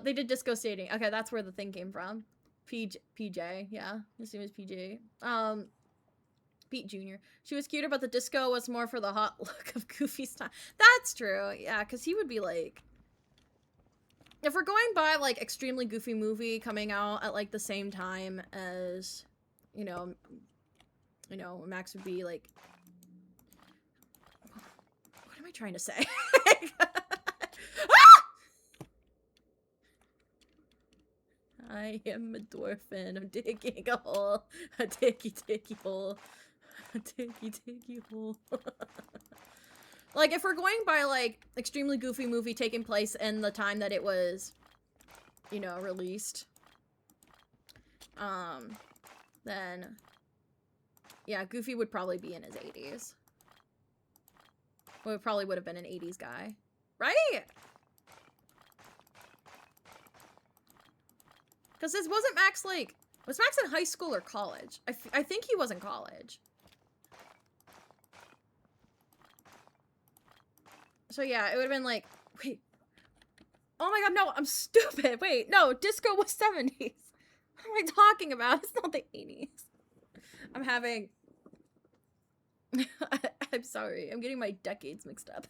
They did disco skating. Okay, that's where the thing came from. PJ, yeah. His name is PJ. Pete Jr. She was cuter, but the disco was more for the hot look of Goofy's time. That's true, yeah, because he would be like... If we're going by, like, extremely goofy movie coming out at, like, the same time as, you know, Max would be, like... What am I trying to say? I am a dwarfin. I'm digging a hole. A diggy hole. A diggy hole. Like, if we're going by, like, extremely goofy movie taking place in the time that it was, you know, released, then, yeah, Goofy would probably be in his 80s. Well, it probably would have been an 80s guy. Right? Because this wasn't Max, like... Was Max in high school or college? I think he was in college. So yeah, it would have been like... Wait. Oh my god, no, I'm stupid. Wait, no, disco was 70s. What am I talking about? It's not the 80s. I'm having... I'm sorry. I'm getting my decades mixed up.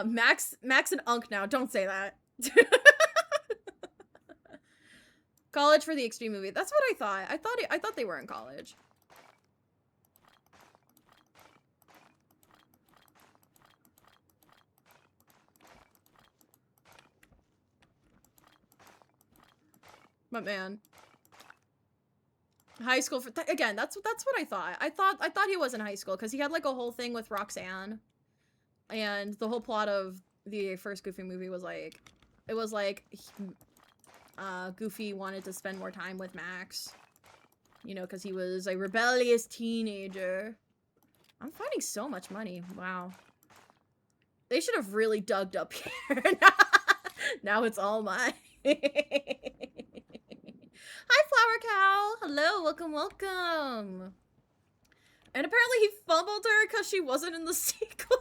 Max and Unk now. Don't say that. College for the extreme movie. That's what I thought. I thought they were in college. But man, high school for again. That's what I thought. I thought he was in high school because he had like a whole thing with Roxanne, and the whole plot of the first Goofy movie was like, it was like. Goofy wanted to spend more time with Max, you know, because he was a rebellious teenager. I'm finding so much money. Wow. They should have really dug up here. Now it's all mine. Hi, Flower Cow. Hello, welcome, welcome. And apparently he fumbled her because she wasn't in the sequel.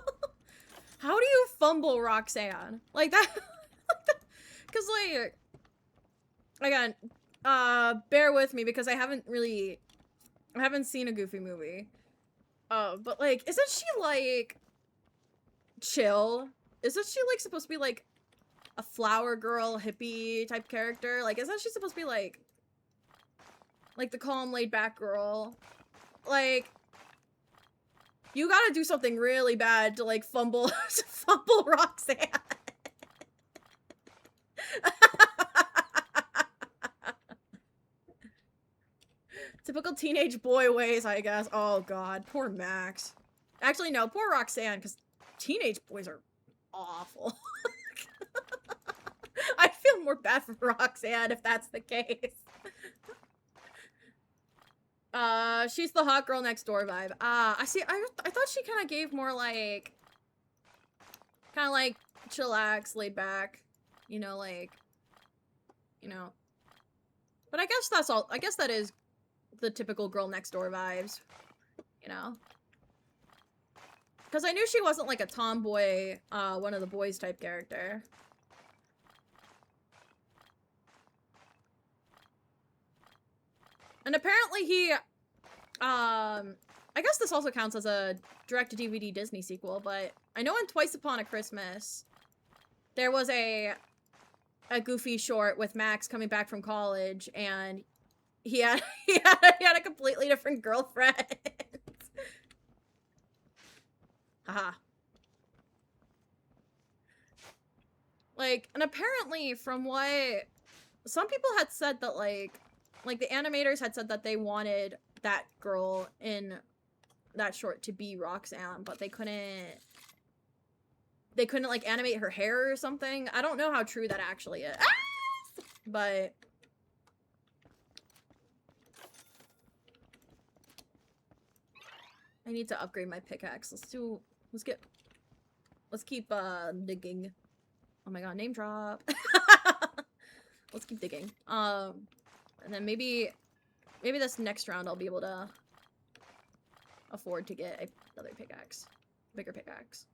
How do you fumble Roxanne? Like that? Because, like... Again, bear with me because I haven't seen a Goofy movie. But like, isn't she like chill? Isn't she like supposed to be like a flower girl hippie type character? Like, isn't she supposed to be like the calm, laid back girl? Like, you gotta do something really bad to like fumble Roxanne. Typical teenage boy ways, I guess. Oh god, poor Max. Actually, no, poor Roxanne, because teenage boys are awful. I feel more bad for Roxanne if that's the case. She's the hot girl next door vibe. I see. I thought she kind of gave more like, kind of like chillax, laid back, you know, like, you know. But I guess that's all. I guess that is the typical girl next door vibes, you know. Because I knew she wasn't like a tomboy, one of the boys type character. And apparently he, I guess this also counts as a direct-to-DVD Disney sequel, but I know in Twice Upon a Christmas, there was a Goofy short with Max coming back from college, and he had a completely different girlfriend. Haha. Like, and apparently from what some people had said that like the animators had said that they wanted that girl in that short to be Roxanne, but they couldn't like animate her hair or something. I don't know how true that actually is. Ah! But I need to upgrade my pickaxe. Let's keep digging. Oh my god, name drop. Let's keep digging. And then maybe this next round I'll be able to afford to get another pickaxe. Bigger pickaxe.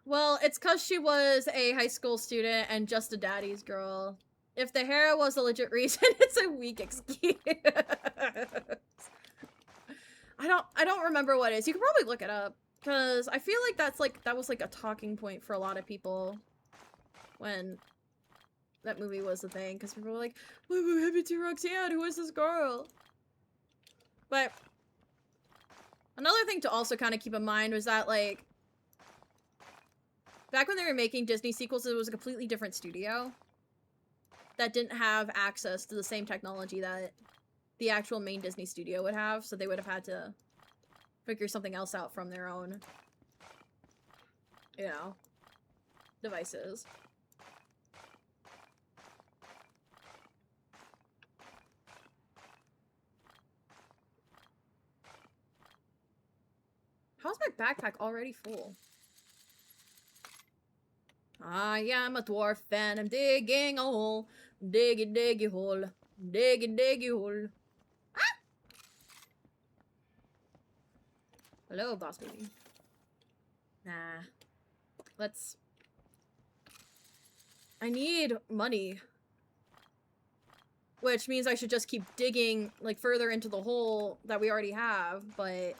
Well, it's because she was a high school student and just a daddy's girl. If the hair was a legit reason, it's a weak excuse. I don't remember what it is. You can probably look it up. Because I feel like that was like a talking point for a lot of people when that movie was a thing. Because people were like, what happened to Roxanne? Who is this girl? But another thing to also kind of keep in mind was that, like, back when they were making Disney sequels, it was a completely different studio that didn't have access to the same technology that the actual main Disney studio would have, so they would have had to figure something else out from their own, you know, devices. How's my backpack already full? I am a dwarf and I'm digging a hole. Diggy, diggy hole. Diggy, diggy hole. Ah! Hello, boss baby. Nah. I need money. Which means I should just keep digging, like, further into the hole that we already have, but...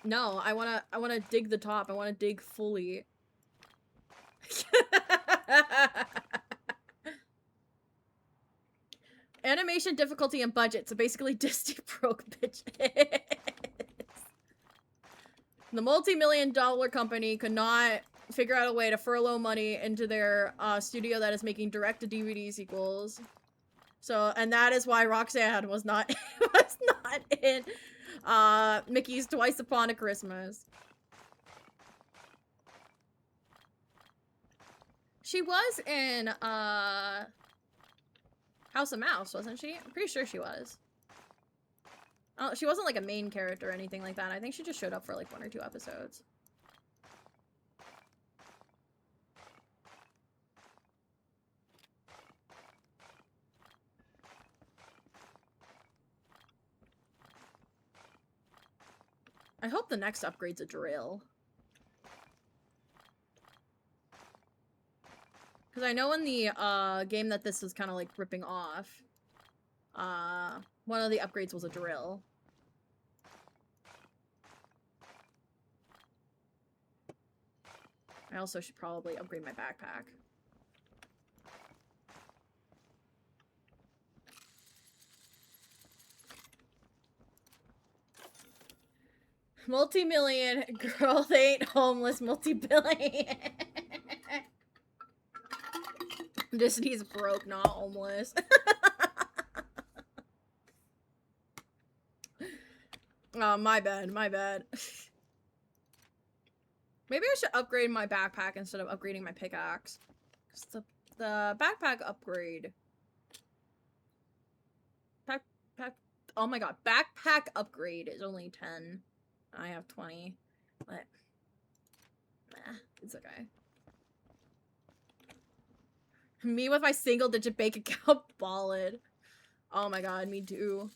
No, I wanna dig the top. I wanna dig fully. Animation difficulty and budget, so basically Disney broke bitches. The multi-million-dollar company could not figure out a way to furlough money into their studio that is making direct-to-DVD sequels. So, and that is why Roxanne was not in Mickey's Twice Upon a Christmas. She was in House of Mouse, wasn't she? I'm pretty sure she was. Oh, she wasn't like a main character or anything like that. I think she just showed up for like 1 or 2 episodes. I hope the next upgrade's a drill. Because I know in the game that this was kind of like ripping off, one of the upgrades was a drill. I also should probably upgrade my backpack. Multi-million girl, they ain't homeless, multi-billion. Disney's broke, not homeless. Oh, my bad, my bad. Maybe I should upgrade my backpack instead of upgrading my pickaxe. Because the backpack upgrade... Oh my god, backpack upgrade is only 10. I have 20. But... Nah, it's okay. Me with my single-digit bank account ballad. Oh my god, me too.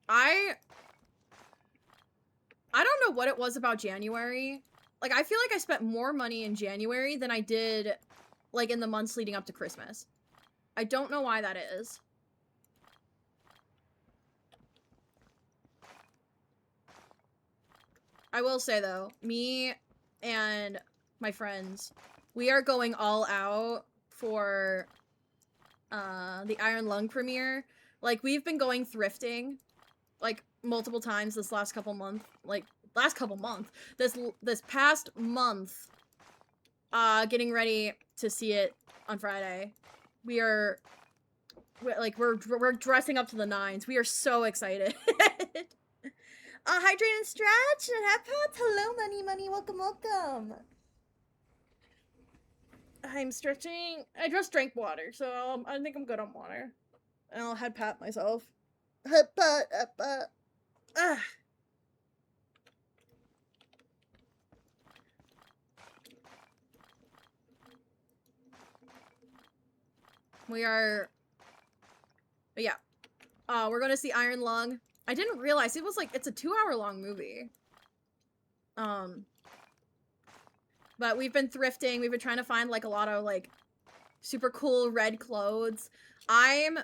I don't know what it was about January. Like, I feel like I spent more money in January than I did, like, in the months leading up to Christmas. I don't know why that is. I will say, though, me and my friends, we are going all out for the Iron Lung premiere. Like, we've been going thrifting, like, multiple times this last couple months. This past month, getting ready to see it on Friday. We're dressing up to the nines. We are so excited. Hydrate and stretch and have pots. Hello, money, welcome. I'm stretching. I just drank water, so I think I'm good on water. And I'll head pat myself. Head pat. Ah. We're gonna see Iron Lung. I didn't realize it's a 2-hour long movie. But we've been thrifting. We've been trying to find, like, a lot of, like, super cool red clothes. I'm,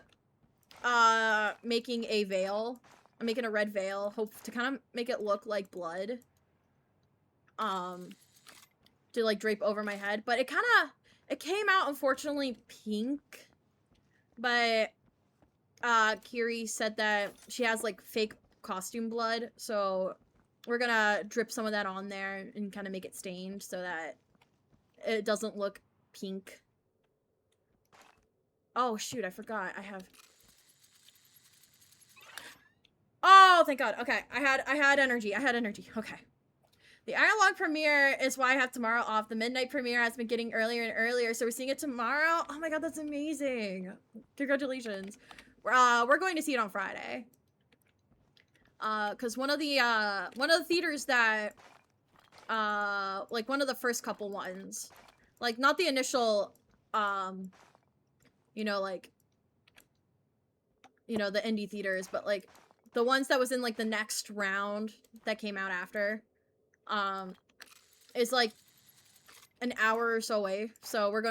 making a veil. I'm making a red veil. Hope to kind of make it look like blood. To, like, drape over my head. But it came out, unfortunately, pink. But, Kiri said that she has, like, fake costume blood. So we're gonna drip some of that on there and kind of make it stained so that it doesn't look pink. Oh, shoot, I forgot. I have... Oh, thank God. Okay, I had energy. Okay. The Iron Lung premiere is why I have tomorrow off. The midnight premiere has been getting earlier and earlier, so we're seeing it tomorrow. Oh my God, that's amazing. Congratulations. We're going to see it on Friday. Cause one of the theaters that, like one of the first couple ones, like not the initial, you know, like, you know, the indie theaters, but like the ones that was in like the next round that came out after, is like an hour or so away. So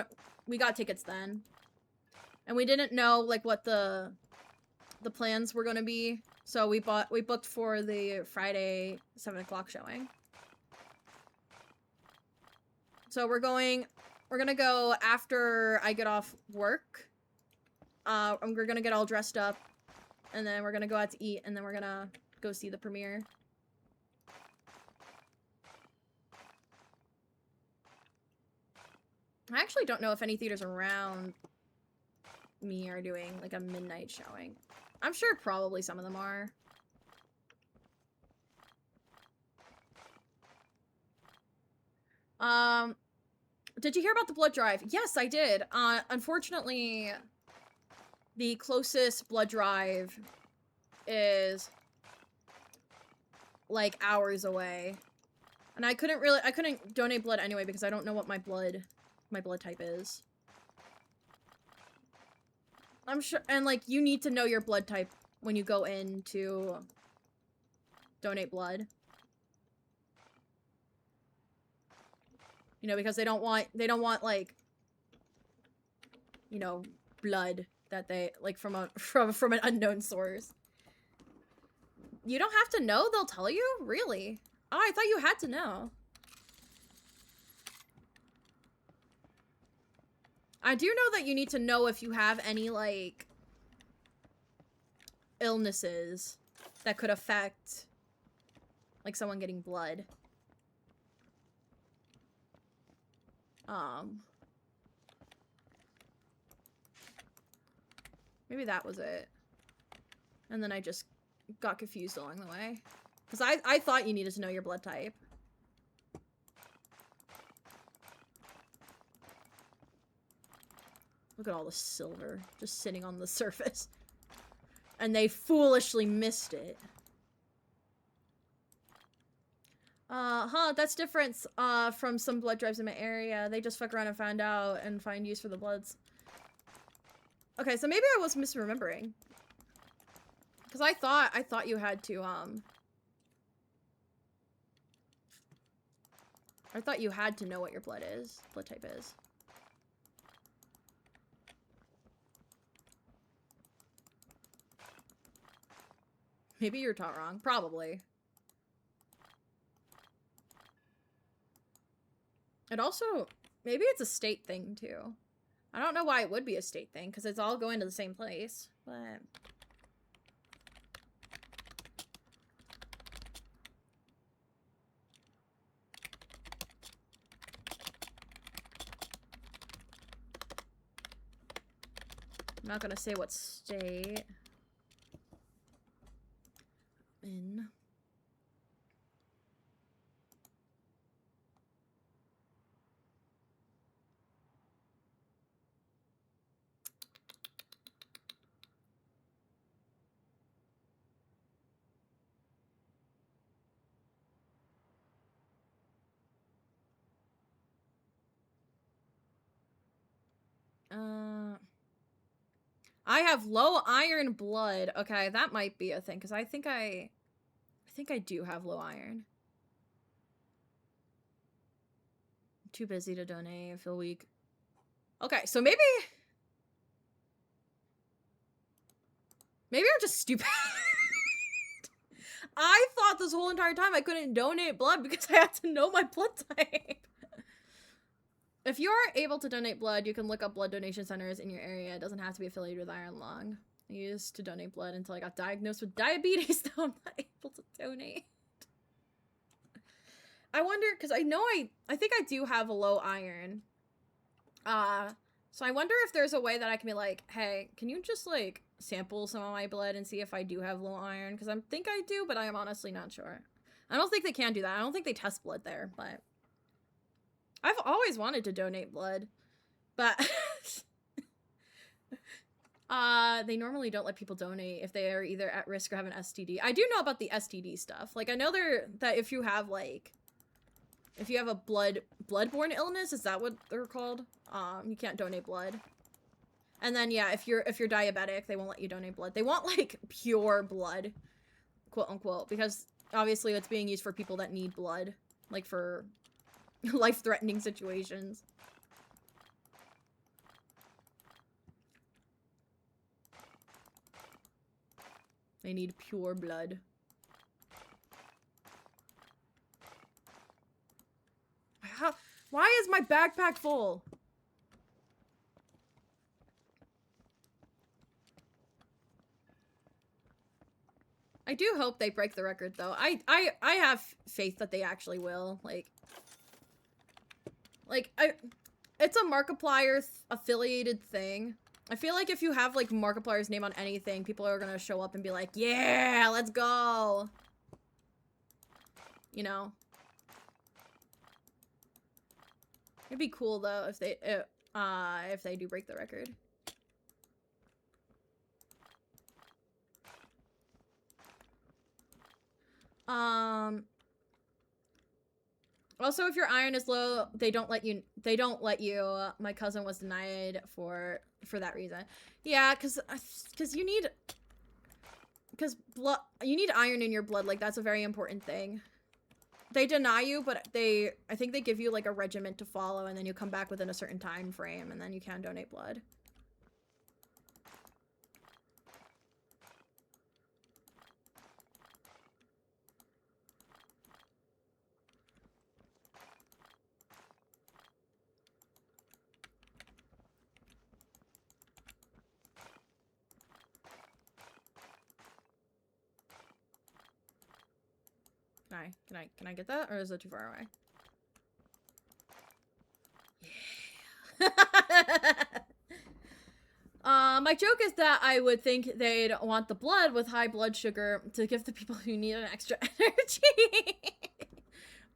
we got tickets then, and we didn't know like what the plans were gonna be. So we booked for the Friday 7 o'clock showing. So we're gonna go after I get off work. We're gonna get all dressed up, and then we're gonna go out to eat, and then we're gonna go see the premiere. I actually don't know if any theaters around me are doing like a midnight showing. I'm sure probably some of them are. Did you hear about the blood drive? Yes, I did. Unfortunately, the closest blood drive is like hours away. And I couldn't donate blood anyway because I don't know what my blood type is. I'm sure, and like, you need to know your blood type when you go in to donate blood. You know, because they don't want like, you know, blood that they like from an unknown source. You don't have to know, they'll tell you? Really? Oh, I thought you had to know. I do know that you need to know if you have any, like, illnesses that could affect, like, someone getting blood. Maybe that was it. And then I just got confused along the way. Because I thought you needed to know your blood type. Look at all the silver just sitting on the surface. And they foolishly missed it. That's different, from some blood drives in my area. They just fuck around and find out and find use for the bloods. Okay, so maybe I was misremembering. Because I thought you had to, I thought you had to know what your blood type is. Maybe you're taught wrong. Probably. It also, maybe it's a state thing too. I don't know why it would be a state thing, because it's all going to the same place, but... I'm not gonna say what state. In. I have low iron blood. Okay, that might be a thing, because I think I do have low iron. I'm too busy to donate. I feel weak. Okay, so maybe I'm just stupid. I thought this whole entire time I couldn't donate blood because I had to know my blood type. If you are able to donate blood, you can look up blood donation centers in your area. It doesn't have to be affiliated with Iron Lung. I used to donate blood until I got diagnosed with diabetes. Now I'm not able to donate. I wonder, because I know I think I do have a low iron. So I wonder if there's a way that I can be like, hey, can you just like sample some of my blood and see if I do have low iron? Because I think I do, but I am honestly not sure. I don't think they can do that. I don't think they test blood there, but I've always wanted to donate blood, but they normally don't let people donate if they are either at risk or have an STD. I do know about the STD stuff. Like, I know that if you have like, if you have a bloodborne illness, is that what they're called? You can't donate blood. And then yeah, if you're diabetic, they won't let you donate blood. They want like pure blood, quote unquote, because obviously it's being used for people that need blood, like for life-threatening situations. They need pure blood. Why is my backpack full? I do hope they break the record, though. I have faith that they actually will. It's a Markiplier affiliated thing. I feel like if you have like Markiplier's name on anything, people are gonna show up and be like, yeah, let's go. You know? It'd be cool though if they do break the record. Also, if your iron is low, they don't let you. My cousin was denied for that reason. Yeah, cause you need iron in your blood. Like, that's a very important thing. They deny you, but I think they give you like a regimen to follow, and then you come back within a certain time frame, and then you can donate blood. Can I get that, or is it too far away? Yeah. My joke is that I would think they'd want the blood with high blood sugar to give the people who need an extra energy.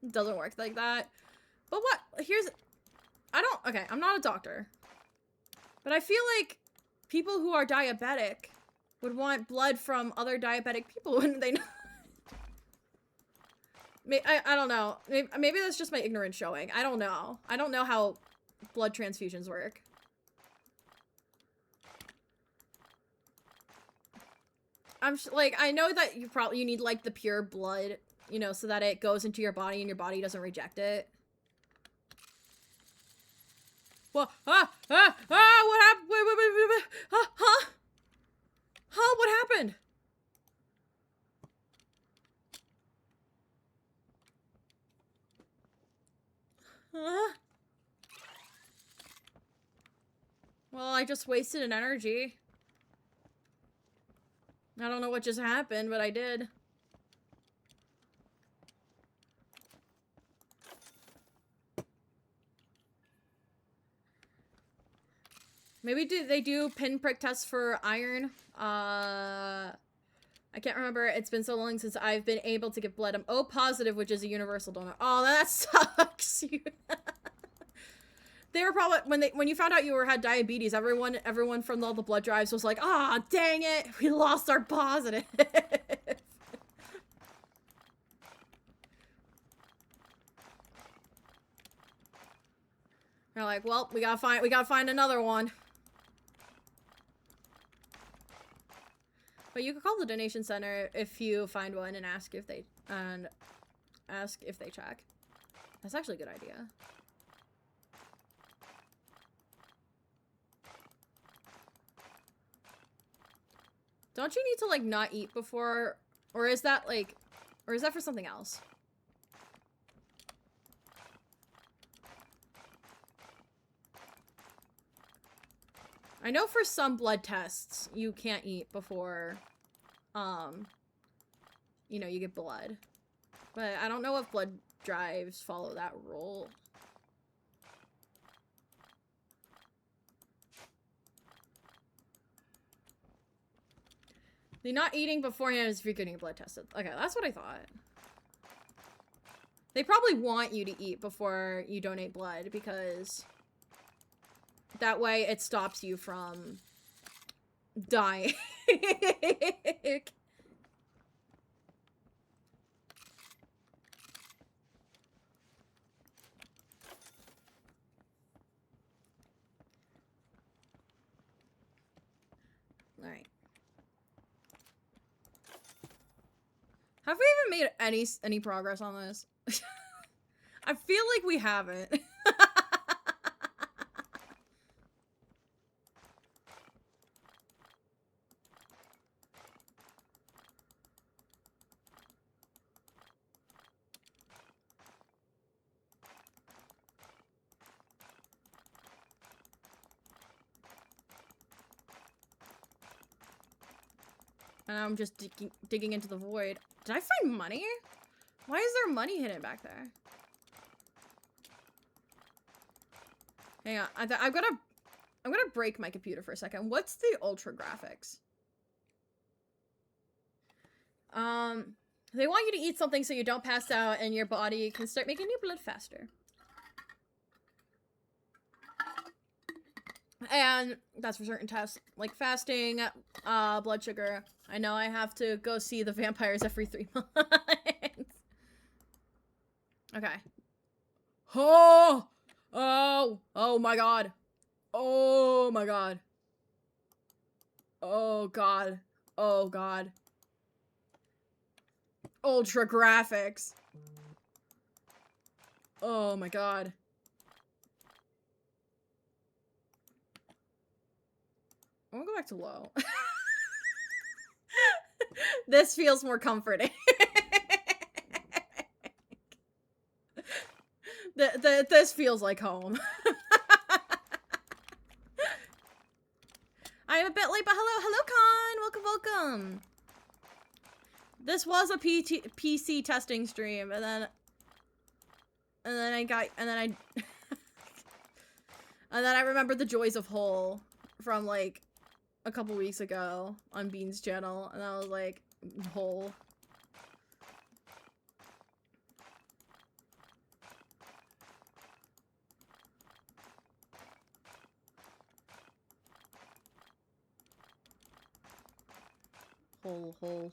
It doesn't work like that. But what? Okay, I'm not a doctor. But I feel like people who are diabetic would want blood from other diabetic people, wouldn't they not? I don't know. Maybe that's just my ignorance showing. I don't know. I don't know how blood transfusions work. I know that you need like the pure blood, you know, so that it goes into your body and your body doesn't reject it. Well, what happened? Wait, huh? What happened? Well, I just wasted an energy. I don't know what just happened, but I did. Maybe they do pinprick tests for iron. I can't remember. It's been so long since I've been able to give blood. I'm O positive, which is a universal donor. Oh, that sucks. They were probably when you found out you had diabetes, everyone from all the blood drives was like, "Ah, dang it, we lost our positive." They're like, "Well, we gotta find another one." But you could call the donation center if you find one and ask if they check. That's actually a good idea. Don't you need to, like, not eat before? Or is that, like... Or is that for something else? I know for some blood tests, you can't eat before, you know, you get blood. But I don't know if blood drives follow that rule. The not eating beforehand is if you're getting blood tested. Okay, that's what I thought. They probably want you to eat before you donate blood because that way it stops you from dying. Alright. Have we even made any progress on this? I feel like we haven't. And I'm just digging into the void. Did I find money? Why is there money hidden back there? Hang on, I'm gonna break my computer for a second. What's the ultra graphics? They want you to eat something so you don't pass out and your body can start making new blood faster. And that's for certain tests, like fasting, blood sugar. I know I have to go see the vampires every 3 months. Okay. Oh! Oh! Oh my god. Oh my god. Oh god. Oh god. Ultra graphics. Oh my god. I'm gonna go back to low. This feels more comforting. This feels like home. I am a bit late, but hello, Con! Welcome. This was a PC testing stream, and then I remembered the joys of Whole from, like, a couple weeks ago on Bean's channel, and I was like, Whole.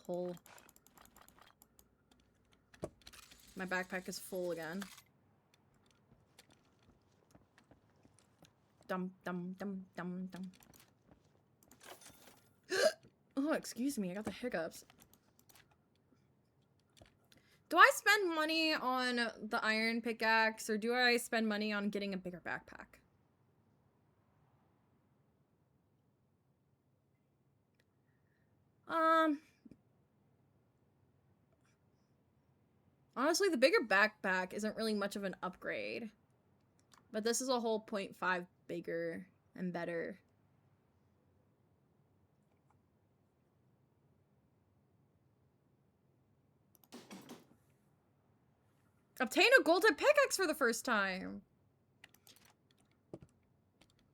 Whole. My backpack is full again. Dum. Oh, excuse me, I got the hiccups. Do I spend money on the iron pickaxe, or do I spend money on getting a bigger backpack? Honestly, the bigger backpack isn't really much of an upgrade. But this is a whole 0.5 bigger and better Obtain a golden pickaxe for the first time.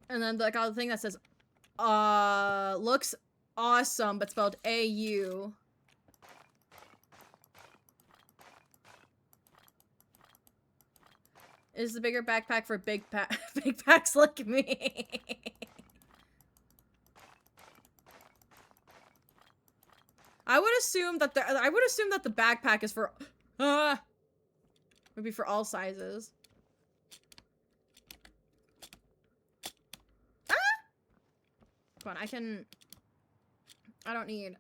And then like the thing that says, looks awesome, but spelled A-U. Is the bigger backpack for big packs like me? I would assume that the backpack is for would be for all sizes. Ah! Come on, I don't need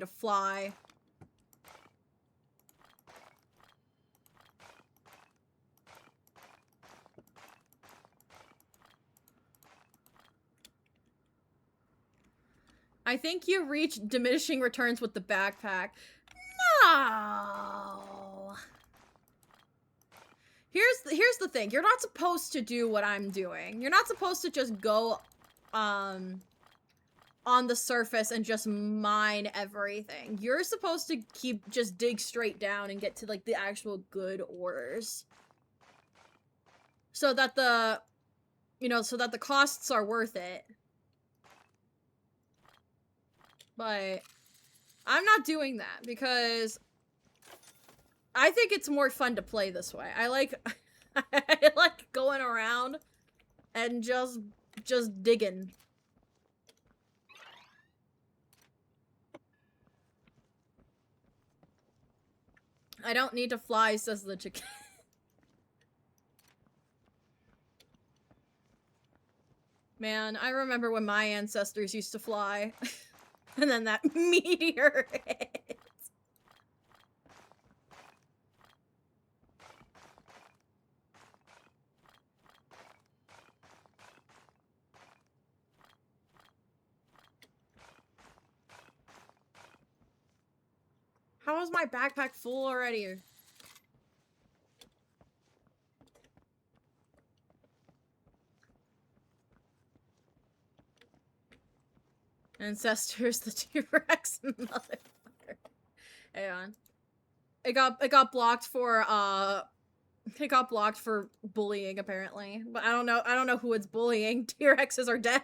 to fly. I think you reach diminishing returns with the backpack. No. Here's the thing. You're not supposed to do what I'm doing. You're not supposed to just go on the surface and just mine everything. You're supposed to just dig straight down and get to like the actual good ores. So that the costs are worth it. But I'm not doing that because I think it's more fun to play this way. I like I like going around and just digging. I don't need to fly, says the chicken. Man, I remember when my ancestors used to fly. And then that meteor hit. How is my backpack full already? Ancestors, the T-Rex motherfucker. Hang on. It got blocked for bullying apparently. But I don't know who it's bullying. T-Rexes are dead.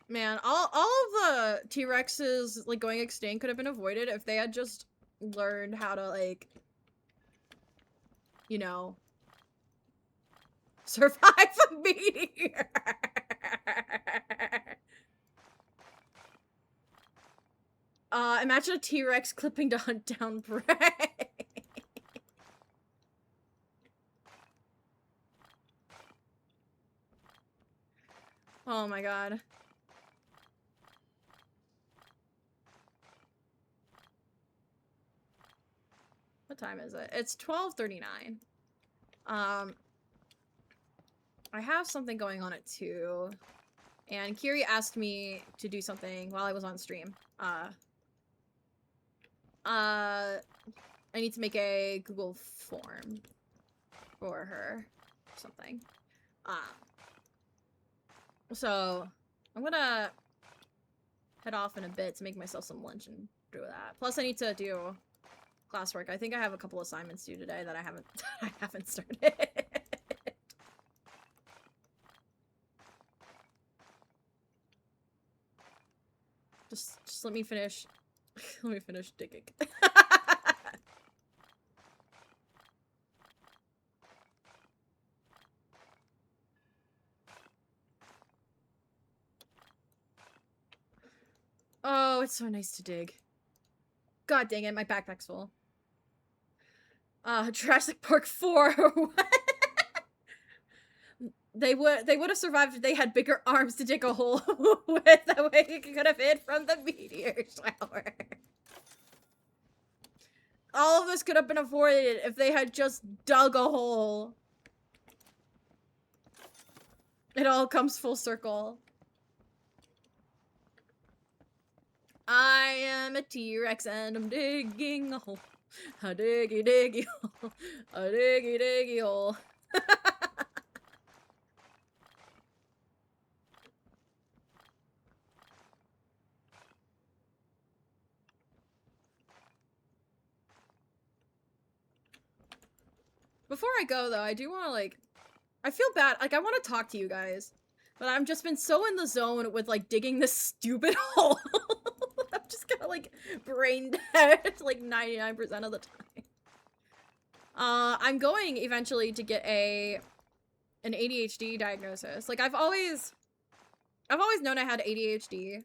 Man, all of the T-Rexes like going extinct could have been avoided if they had just learned how to like, you know, survive a meteor. Imagine a T-Rex clipping to hunt down prey. Oh my god. What time is it? It's 12:39. I have something going on at 2. And Kiri asked me to do something while I was on stream. I need to make a Google form for her or something. So I'm gonna head off in a bit to make myself some lunch and do that. Plus I need to do classwork. I think I have a couple assignments due today that I haven't started. Just let me finish. Let me finish digging. Oh, it's so nice to dig. God dang it, my backpack's full. Jurassic Park 4. They would have survived if they had bigger arms to dig a hole with. That way you could have hid from the meteor shower. All of this could have been avoided if they had just dug a hole. It all comes full circle. I am a T-Rex and I'm digging a hole. A diggy diggy hole. A diggy diggy hole. Before I go, though, I do want to, like... I feel bad. Like, I want to talk to you guys. But I've just been so in the zone with, like, digging this stupid hole. I'm just gonna, like, brain dead, like, 99% of the time. I'm going, eventually, to get an ADHD diagnosis. Like, I've always known I had ADHD.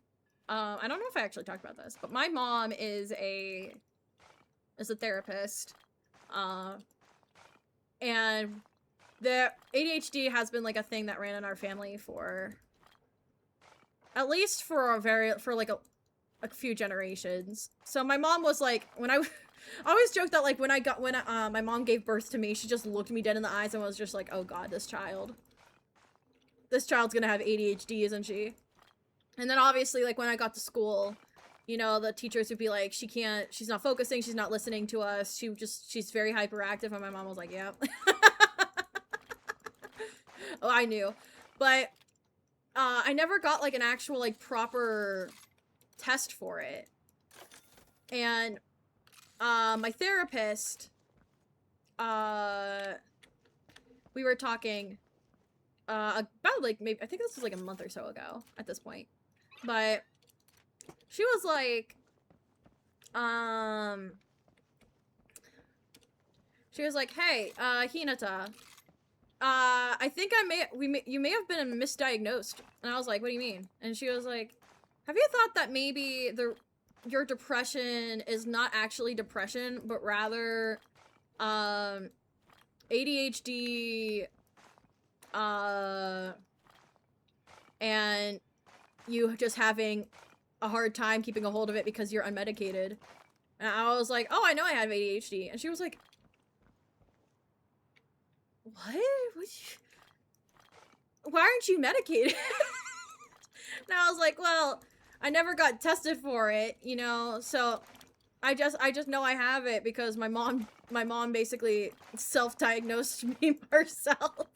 I don't know if I actually talked about this, but my mom is a therapist. And the ADHD has been, like, a thing that ran in our family for at least for a few generations. So my mom was like, when I always joke that, like, when my mom gave birth to me, she just looked me dead in the eyes and was just like, oh god, this child's gonna have ADHD, isn't she? And then obviously, like, when I got to school, you know, the teachers would be like, she's not focusing, she's not listening to us, she's very hyperactive, and my mom was like, yeah. Oh, I knew. But, I never got, like, an actual, like, proper test for it. And, my therapist, we were talking, about, like, maybe, I think this was, like, a month or so ago, at this point. But, she was like, hey, Hinata, I think you may have been misdiagnosed. And I was like, what do you mean? And she was like, have you thought that maybe your depression is not actually depression, but rather, ADHD, and you just having a hard time keeping a hold of it because you're unmedicated. And I was like, oh, I know I have ADHD. And she was like, what? Why aren't you medicated? And I was like, well, I never got tested for it, you know, so I just know I have it because my mom basically self-diagnosed me herself.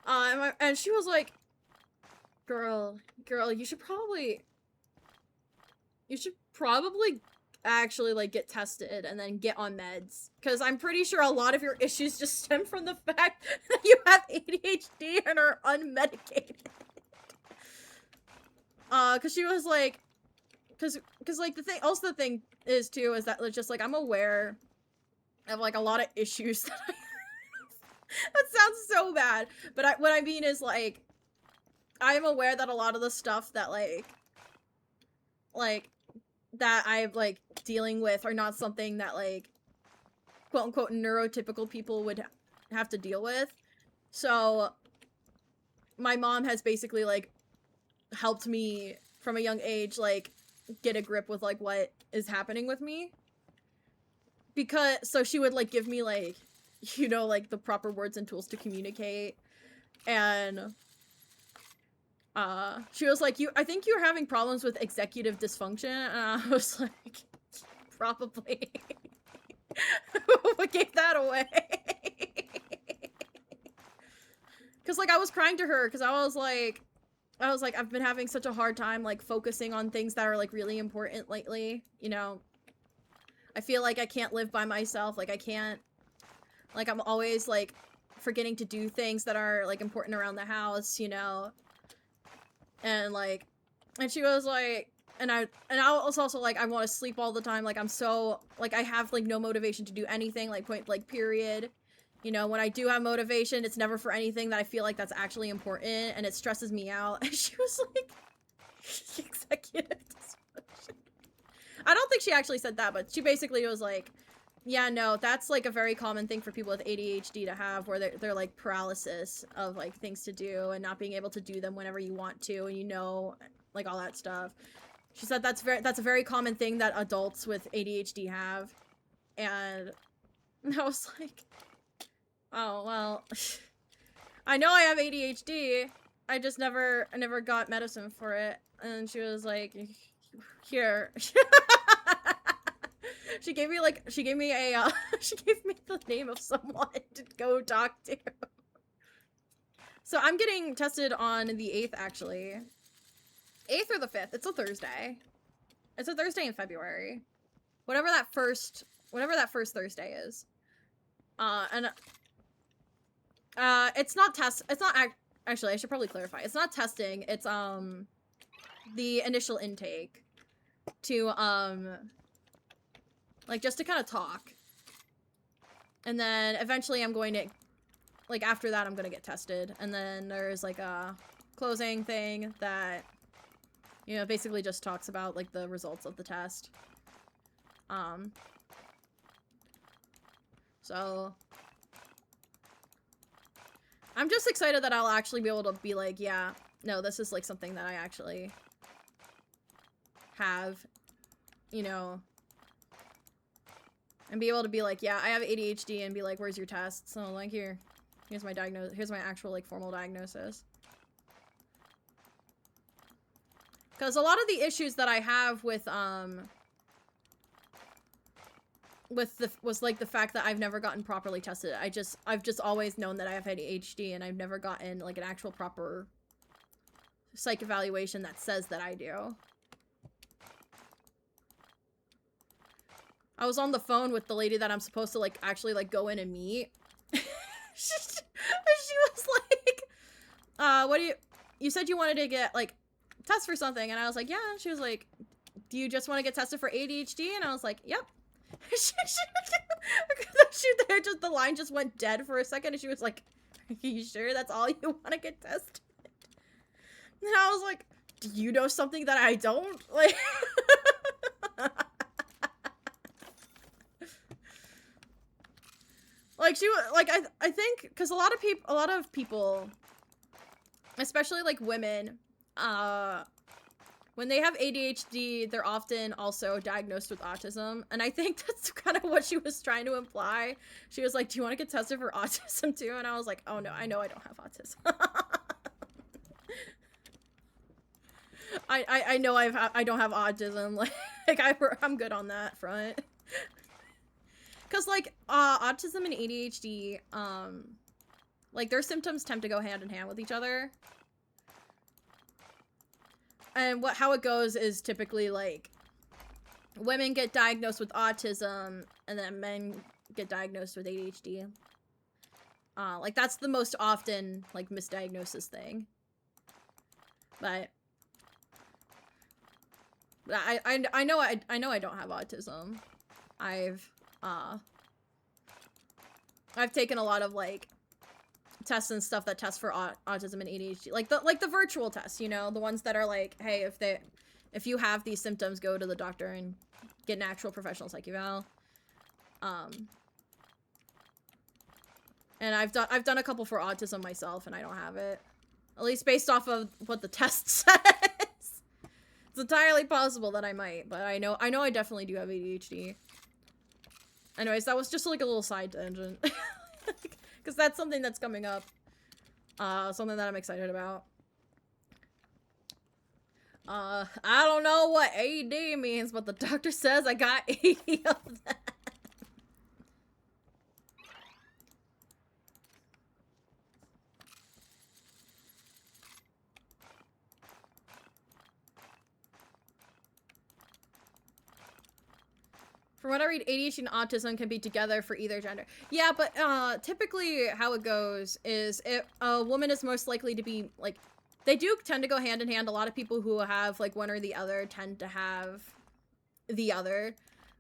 And she was like, girl, you should probably actually, like, get tested and then get on meds. Because I'm pretty sure a lot of your issues just stem from the fact that you have ADHD and are unmedicated. Because she was like, because like, the thing is, too, is that it's just, like, I'm aware of, like, a lot of issues that I that sounds so bad. But what I mean is, like, I'm aware that a lot of the stuff that, like, that I'm, like, dealing with are not something that, like, quote-unquote neurotypical people would have to deal with. So, my mom has basically, like, helped me from a young age, like, get a grip with, like, what is happening with me. So she would, like, give me, like, you know, like, the proper words and tools to communicate. And, she was like, I think you're having problems with executive dysfunction. And I was like, probably. What gave that away? Because, like, I was crying to her because I was like, I've been having such a hard time, like, focusing on things that are, like, really important lately, you know? I feel like I can't live by myself, like, I can't, like, I'm always, like, forgetting to do things that are, like, important around the house, you know? And, like, and she was like, and I was also like, I want to sleep all the time, like, I'm so, like, I have, like, no motivation to do anything, like, period. You know, when I do have motivation, it's never for anything that I feel like that's actually important, and it stresses me out. And she was like, executive dysfunction. I don't think she actually said that, but she basically was like, yeah, no, that's, like, a very common thing for people with ADHD to have, where they're like, paralysis of, like, things to do, and not being able to do them whenever you want to, and you know, like, all that stuff. She said that's a very common thing that adults with ADHD have. And I was like, oh, well, I know I have ADHD. I never got medicine for it. And she was like, here. She gave me like, she gave me a, she gave me the name of someone to go talk to. So I'm getting tested on the 8th, actually. 8th or the 5th. It's a Thursday. It's a Thursday in February. Whatever that first Thursday is. It's not actually, I should probably clarify. It's not testing. It's, the initial intake to, like, just to kind of talk. And then eventually I'm going to, like, after that I'm going to get tested. And then there's, like, a closing thing that, you know, basically just talks about, like, the results of the test. So I'm just excited that I'll actually be able to be like, yeah, no, this is, like, something that I actually have, you know, and be able to be like, yeah, I have ADHD, and be like, where's your test? So, like, here's my diagnosis, here's my actual, like, formal diagnosis. Because a lot of the issues that I have with was like the fact that I've never gotten properly tested. I've just always known that I have ADHD, and I've never gotten, like, an actual proper psych evaluation that says that I do. I was on the phone with the lady that I'm supposed to, like, actually, like, go in and meet. she was like, what do you said you wanted to get, like, test for something, and I was like, yeah. And she was like, do you just want to get tested for ADHD? And I was like, yep. The line just went dead for a second, and she was like, are you sure that's all you want to get tested? And I was like, do you know something that I don't? Like, like, she was like, I think because a lot of people, especially, like, women, when they have ADHD, they're often also diagnosed with autism, and I think that's kind of what she was trying to imply. She was like, do you want to get tested for autism too? And I was like, oh no, I know I don't have autism. I know I don't have autism. Like I'm good on that front. Cause, like, autism and ADHD, like, their symptoms tend to go hand in hand with each other. And how it goes is typically, like, women get diagnosed with autism, and then men get diagnosed with ADHD. Like, that's the most often, like, misdiagnosis thing. But I know I don't have autism. I've taken a lot of, like, tests and stuff that test for autism and ADHD, like the virtual tests, you know, the ones that are like, hey, if you have these symptoms, go to the doctor and get an actual professional psych eval. And I've done a couple for autism myself, and I don't have it, at least based off of what the test says. It's entirely possible that I might, but I know I definitely do have ADHD. Anyways, that was just, like, a little side tangent. Because that's something that's coming up. Something that I'm excited about. I don't know what AD means, but the doctor says I got 80 of that. From what I read, ADHD and autism can be together for either gender. Yeah, but typically how it goes is if a woman is most likely to be, like, they do tend to go hand in hand. A lot of people who have, like, one or the other tend to have the other.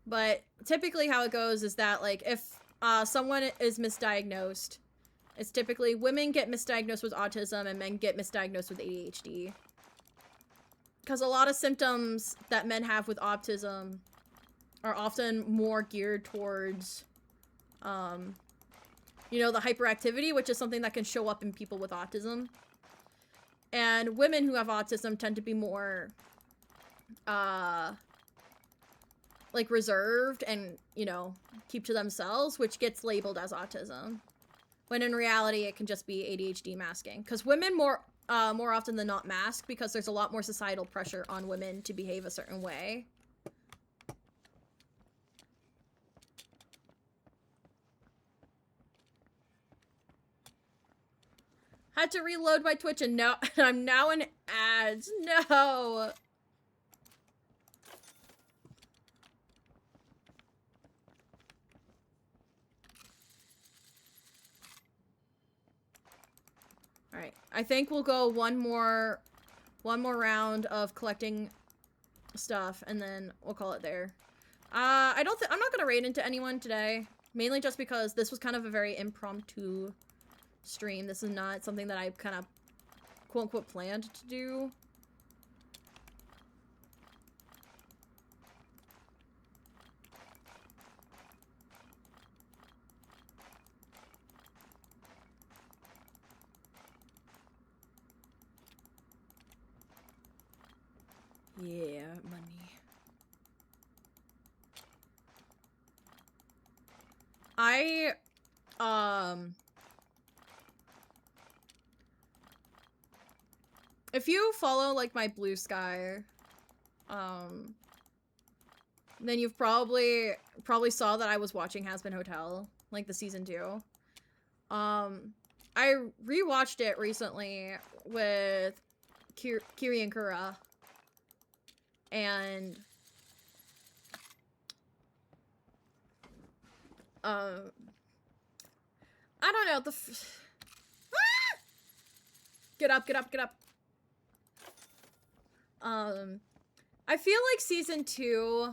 But typically how it goes is that, like, if someone is misdiagnosed, it's typically women get misdiagnosed with autism and men get misdiagnosed with ADHD. Because a lot of symptoms that men have with autism are often more geared towards, you know, the hyperactivity, which is something that can show up in people with autism. And women who have autism tend to be more, like, reserved and, you know, keep to themselves, which gets labeled as autism. When in reality, it can just be ADHD masking. Because women more often than not mask because there's a lot more societal pressure on women to behave a certain way. Had to reload my Twitch and now I'm now in ads. No. All right. I think we'll go one more round of collecting stuff and then we'll call it there. I'm not going to raid into anyone today, mainly just because this was kind of a very impromptu stream. This is not something that I kind of quote-unquote planned to do. Yeah, money. If you follow, like, my Blue Sky, then you've probably saw that I was watching Has Been Hotel, like, the season 2. I rewatched it recently with Kiri and Kura, and, I don't know, ah! Get up, get up, get up. I feel like season 2.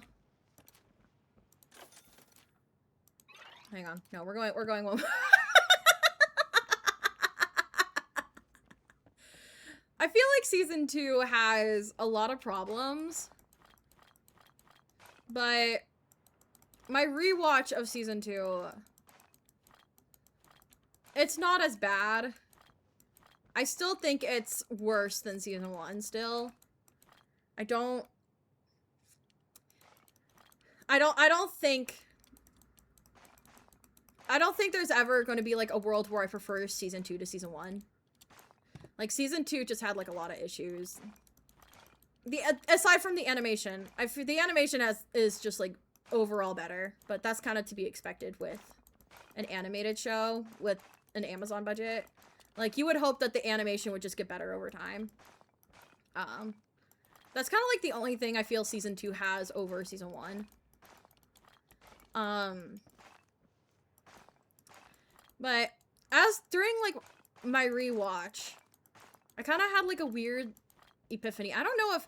Hang on. No, we're going one. I feel like season 2 has a lot of problems. But my rewatch of season 2, it's not as bad. I still think it's worse than season 1 still. I don't think there's ever going to be like a world where I prefer season 2 to season 1. Like season 2 just had like a lot of issues. Aside from the animation, the animation is just like overall better, but that's kind of to be expected with an animated show with an Amazon budget. Like you would hope that the animation would just get better over time. That's kind of like the only thing I feel season 2 has over season 1. But during like my rewatch, I kind of had like a weird epiphany. I don't know if,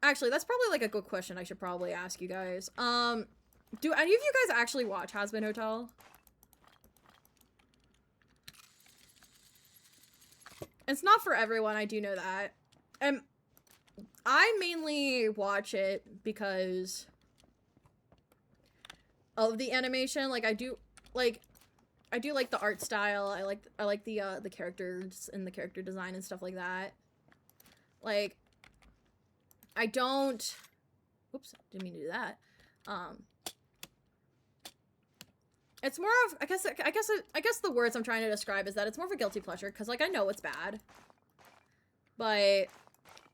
actually, that's probably like a good question I should probably ask you guys. Do any of you guys actually watch Has Been Hotel? It's not for everyone, I do know that. And I mainly watch it because of the animation. Like I do like the art style. I like the characters and the character design and stuff like that. Like I don't, oops, didn't mean to do that. It's more of, I guess the words I'm trying to describe is that it's more of a guilty pleasure because like I know it's bad. But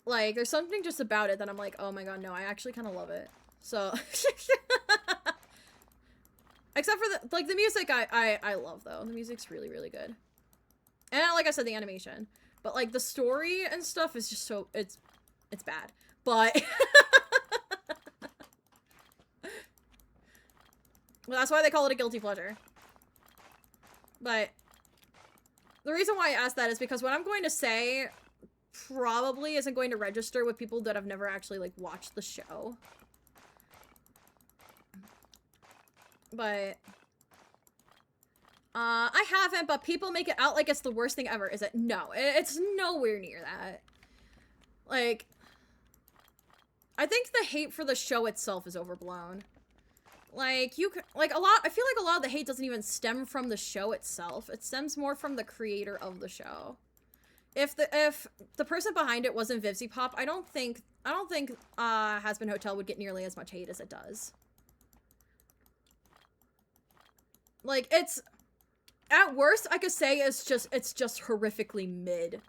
like, there's something just about it that I'm like, oh my god, no, I actually kind of love it. So, except for the music, I love though. The music's really, really good. And like I said, the animation. But like the story and stuff is just so, it's bad. But, well, that's why they call it a guilty pleasure. But the reason why I asked that is because what I'm going to say probably isn't going to register with people that have never actually like watched the show. But I haven't, but people make it out like it's the worst thing ever. Is it? No, it's nowhere near that. Like, I think the hate for the show itself is overblown. Like, I feel like a lot of the hate doesn't even stem from the show itself. It stems more from the creator of the show. If the person behind it wasn't VivziePop, I don't think Has Been Hotel would get nearly as much hate as it does. Like, it's, at worst, I could say it's just horrifically mid.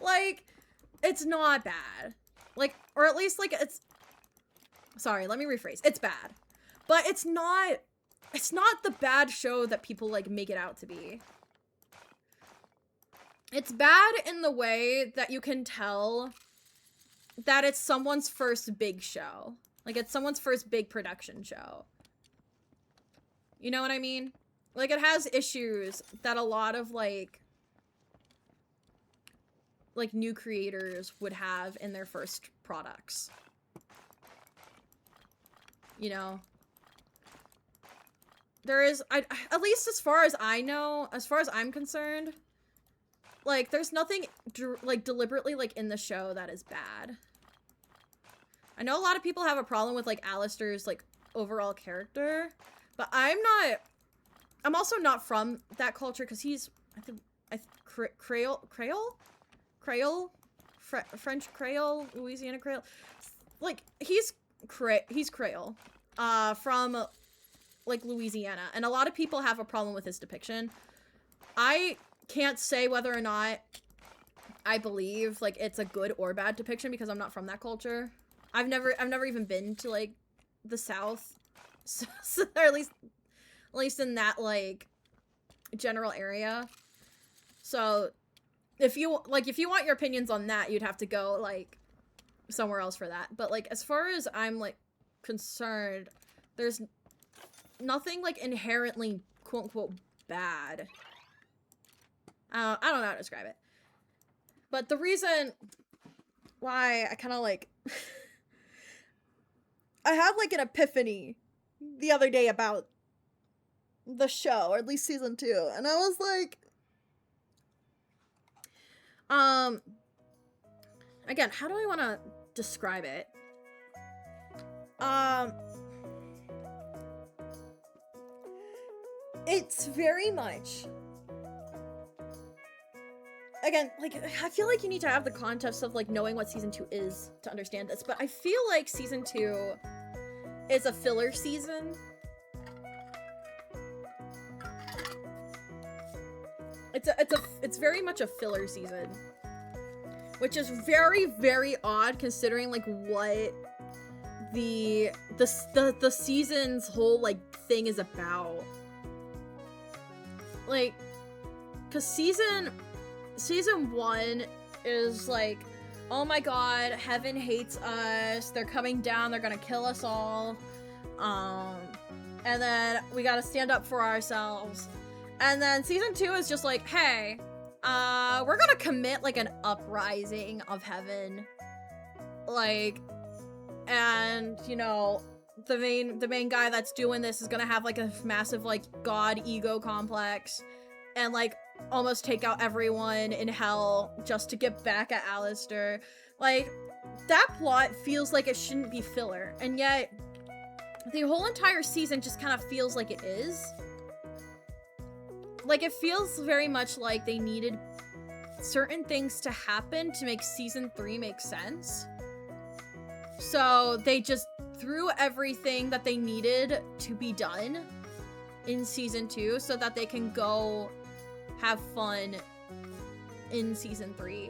Like, it's not bad. Like, or at least, like, it's, sorry, let me rephrase. It's bad. But it's not the bad show that people, like, make it out to be. It's bad in the way that you can tell that it's someone's first big show. Like, it's someone's first big production show. You know what I mean? Like, it has issues that a lot of, like, new creators would have in their first products. You know? There is, at least as far as I know, as far as I'm concerned, like, there's nothing, like, deliberately, like, in the show that is bad. I know a lot of people have a problem with, like, Alistair's, like, overall character, but I'm also not from that culture, because he's, French Creole, Louisiana Creole, like, he's Creole, from, like, Louisiana, and a lot of people have a problem with his depiction. I can't say whether or not I believe, like, it's a good or bad depiction, because I'm not from that culture. I've never even been to, like, the South, so or at least in that, like, general area. So, if you want your opinions on that, you'd have to go, like, somewhere else for that. But, like, as far as I'm, like, concerned, there's nothing, like, inherently, quote-unquote, bad. I don't know how to describe it. But the reason why I kind of, like... I had, like, an epiphany the other day about the show, or at least season 2, and I was like... Again, how do I want to describe it? It's very much... Again, like, I feel like you need to have the context of, like, knowing what season 2 is to understand this, but I feel like season 2 is a filler season. It's very much a filler season, which is very, very odd considering, like, what the season's whole, like, thing is about. Like, because Season 1 is like, oh my god, heaven hates us, they're coming down, they're gonna kill us all, and then we gotta stand up for ourselves. And then Season 2 is just like, hey, we're gonna commit, like, an uprising of heaven. Like, and, you know, the main guy that's doing this is gonna have, like, a massive, like, god ego complex, and, like, almost take out everyone in hell just to get back at Alistair. Like, that plot feels like it shouldn't be filler, and yet the whole entire season just kind of feels like it is. Like, it feels very much like they needed certain things to happen to make season 3 make sense. So they just threw everything that they needed to be done in season 2 so that they can go have fun in season 3.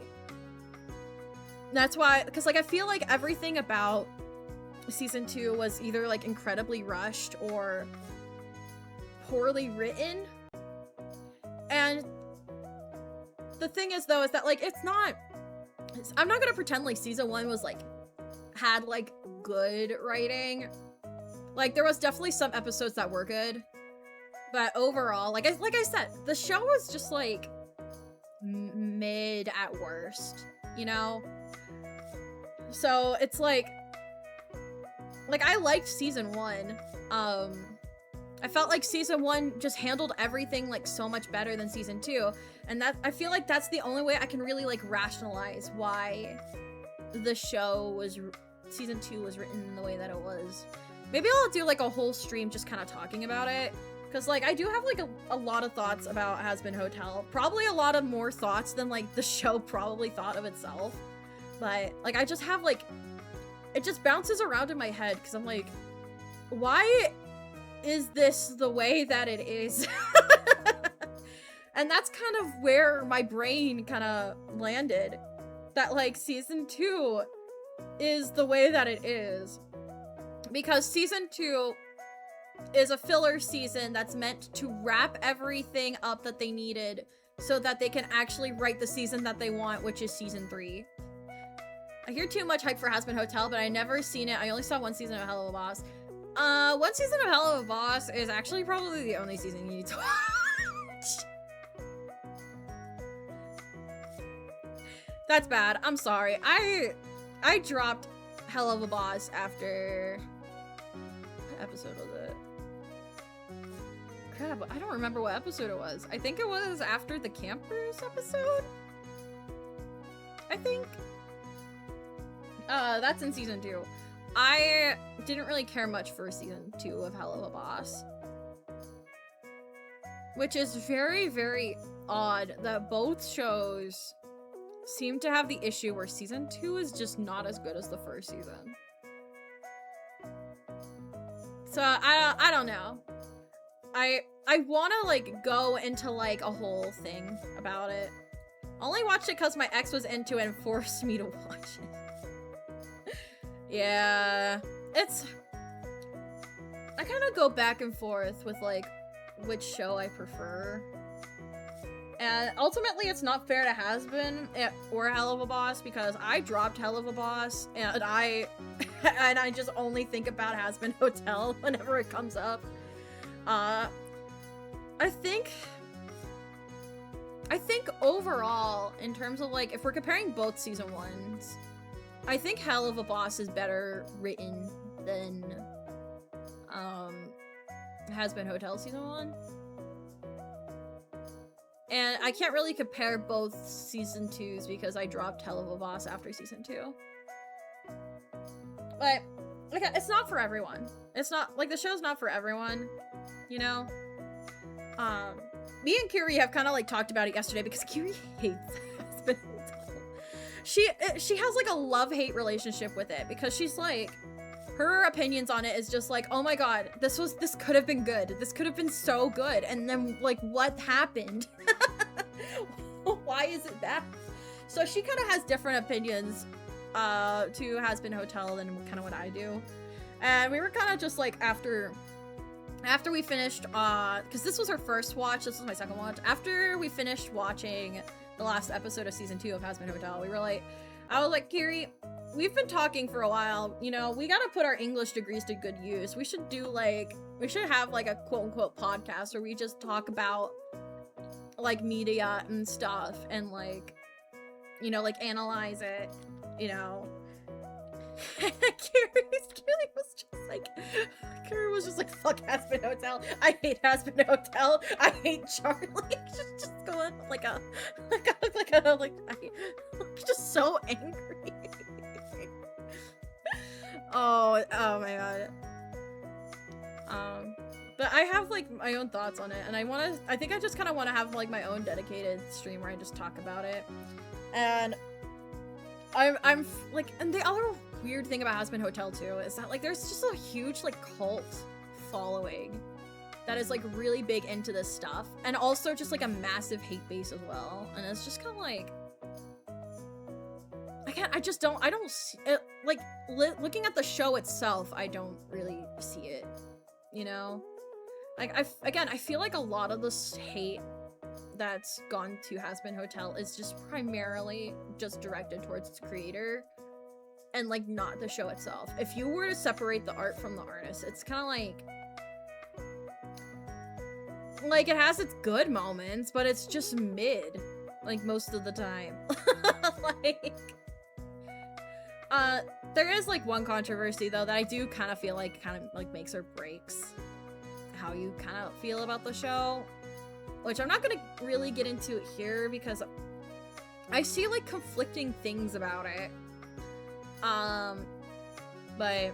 That's why, because, like, I feel like everything about season 2 was either, like, incredibly rushed or poorly written. And the thing is, though, is that, like, I'm not gonna pretend like season 1 was, like, had, like, good writing. Like, there was definitely some episodes that were good. But overall, like I said, the show was just, like, mid at worst, you know? So it's like I liked season 1. I felt like season 1 just handled everything, like, so much better than season 2. And that, I feel like that's the only way I can really, like, rationalize why the season 2 was written the way that it was. Maybe I'll do, like, a whole stream just kind of talking about it. Because, like, I do have, like, a lot of thoughts about Hazbin Hotel. Probably a lot of more thoughts than, like, the show probably thought of itself. But, like, I just have, like, it just bounces around in my head. Because I'm like, why is this the way that it is? And that's kind of where my brain kind of landed. That, like, season 2 is the way that it is. Because season 2 is a filler season that's meant to wrap everything up that they needed so that they can actually write the season that they want, which is season 3. I hear too much hype for Hazbin Hotel, but I never seen it. I only saw one season of Hell of a Boss. One season of Hell of a Boss is actually probably the only season you need to watch. That's bad. I'm sorry. I dropped Hell of a Boss after... What episode was it? Crap, I don't remember what episode it was. I think it was after the campers episode? I think. That's in season 2. I didn't really care much for season 2 of Hell of a Boss. Which is very, very odd that both shows seem to have the issue where season 2 is just not as good as the first season. So, I don't know. I want to, like, go into, like, a whole thing about it. Only watched it because my ex was into it and forced me to watch it. Yeah, it's... I kind of go back and forth with, like, which show I prefer. And ultimately, it's not fair to Hazbin or Hell of a Boss because I dropped Hell of a Boss and I just only think about Hazbin Hotel whenever it comes up. I think overall, in terms of, like, if we're comparing both season 1s, I think Hell of a Boss is better written than, Hazbin Hotel season 1. And I can't really compare both season 2s because I dropped Hell of a Boss after season 2. But, like, it's not for everyone. It's not, like, the show's not for everyone, you know? Me and Kiri have kind of, like, talked about it yesterday because Kiri hates Hazbin Hotel. She has, like, a love-hate relationship with it because she's, like, her opinions on it is just like, oh my god, this could have been good. This could have been so good. And then, like, what happened? Why is it that? So she kind of has different opinions to Hazbin Hotel than kind of what I do. And we were kind of just like, after we finished, because this was her first watch, this was my second watch. After we finished watching the last episode of season 2 of Hazbin Hotel, we were like, I was like, Kiri, we've been talking for a while, you know, we gotta put our English degrees to good use. We should do, like, we should have, like, a quote-unquote podcast where we just talk about, like, media and stuff, and, like, you know, like, analyze it, you know. Kiri was just like, fuck Hazbin Hotel. I hate Hazbin Hotel. I hate Charlie. just going like just so angry. oh my god. But I have, like, my own thoughts on it, and I think I just kind of want to have, like, my own dedicated stream where I just talk about it. And I'm like, and the other weird thing about Hazbin Hotel too is that, like, there's just a huge, like, cult following that is, like, really big into this stuff, and also just, like, a massive hate base as well. And it's just kind of like, I don't see it, like, looking at the show itself, I don't really see it, you know? Like, I feel like a lot of this hate that's gone to Hazbin Hotel is just primarily just directed towards its creator and, like, not the show itself. If you were to separate the art from the artist, it's kind of like it has its good moments, but it's just mid, like, most of the time. Like, there is, like, one controversy though that I do kind of feel like makes or breaks how you kind of feel about the show, which I'm not gonna really get into it here because I see, like, conflicting things about it. But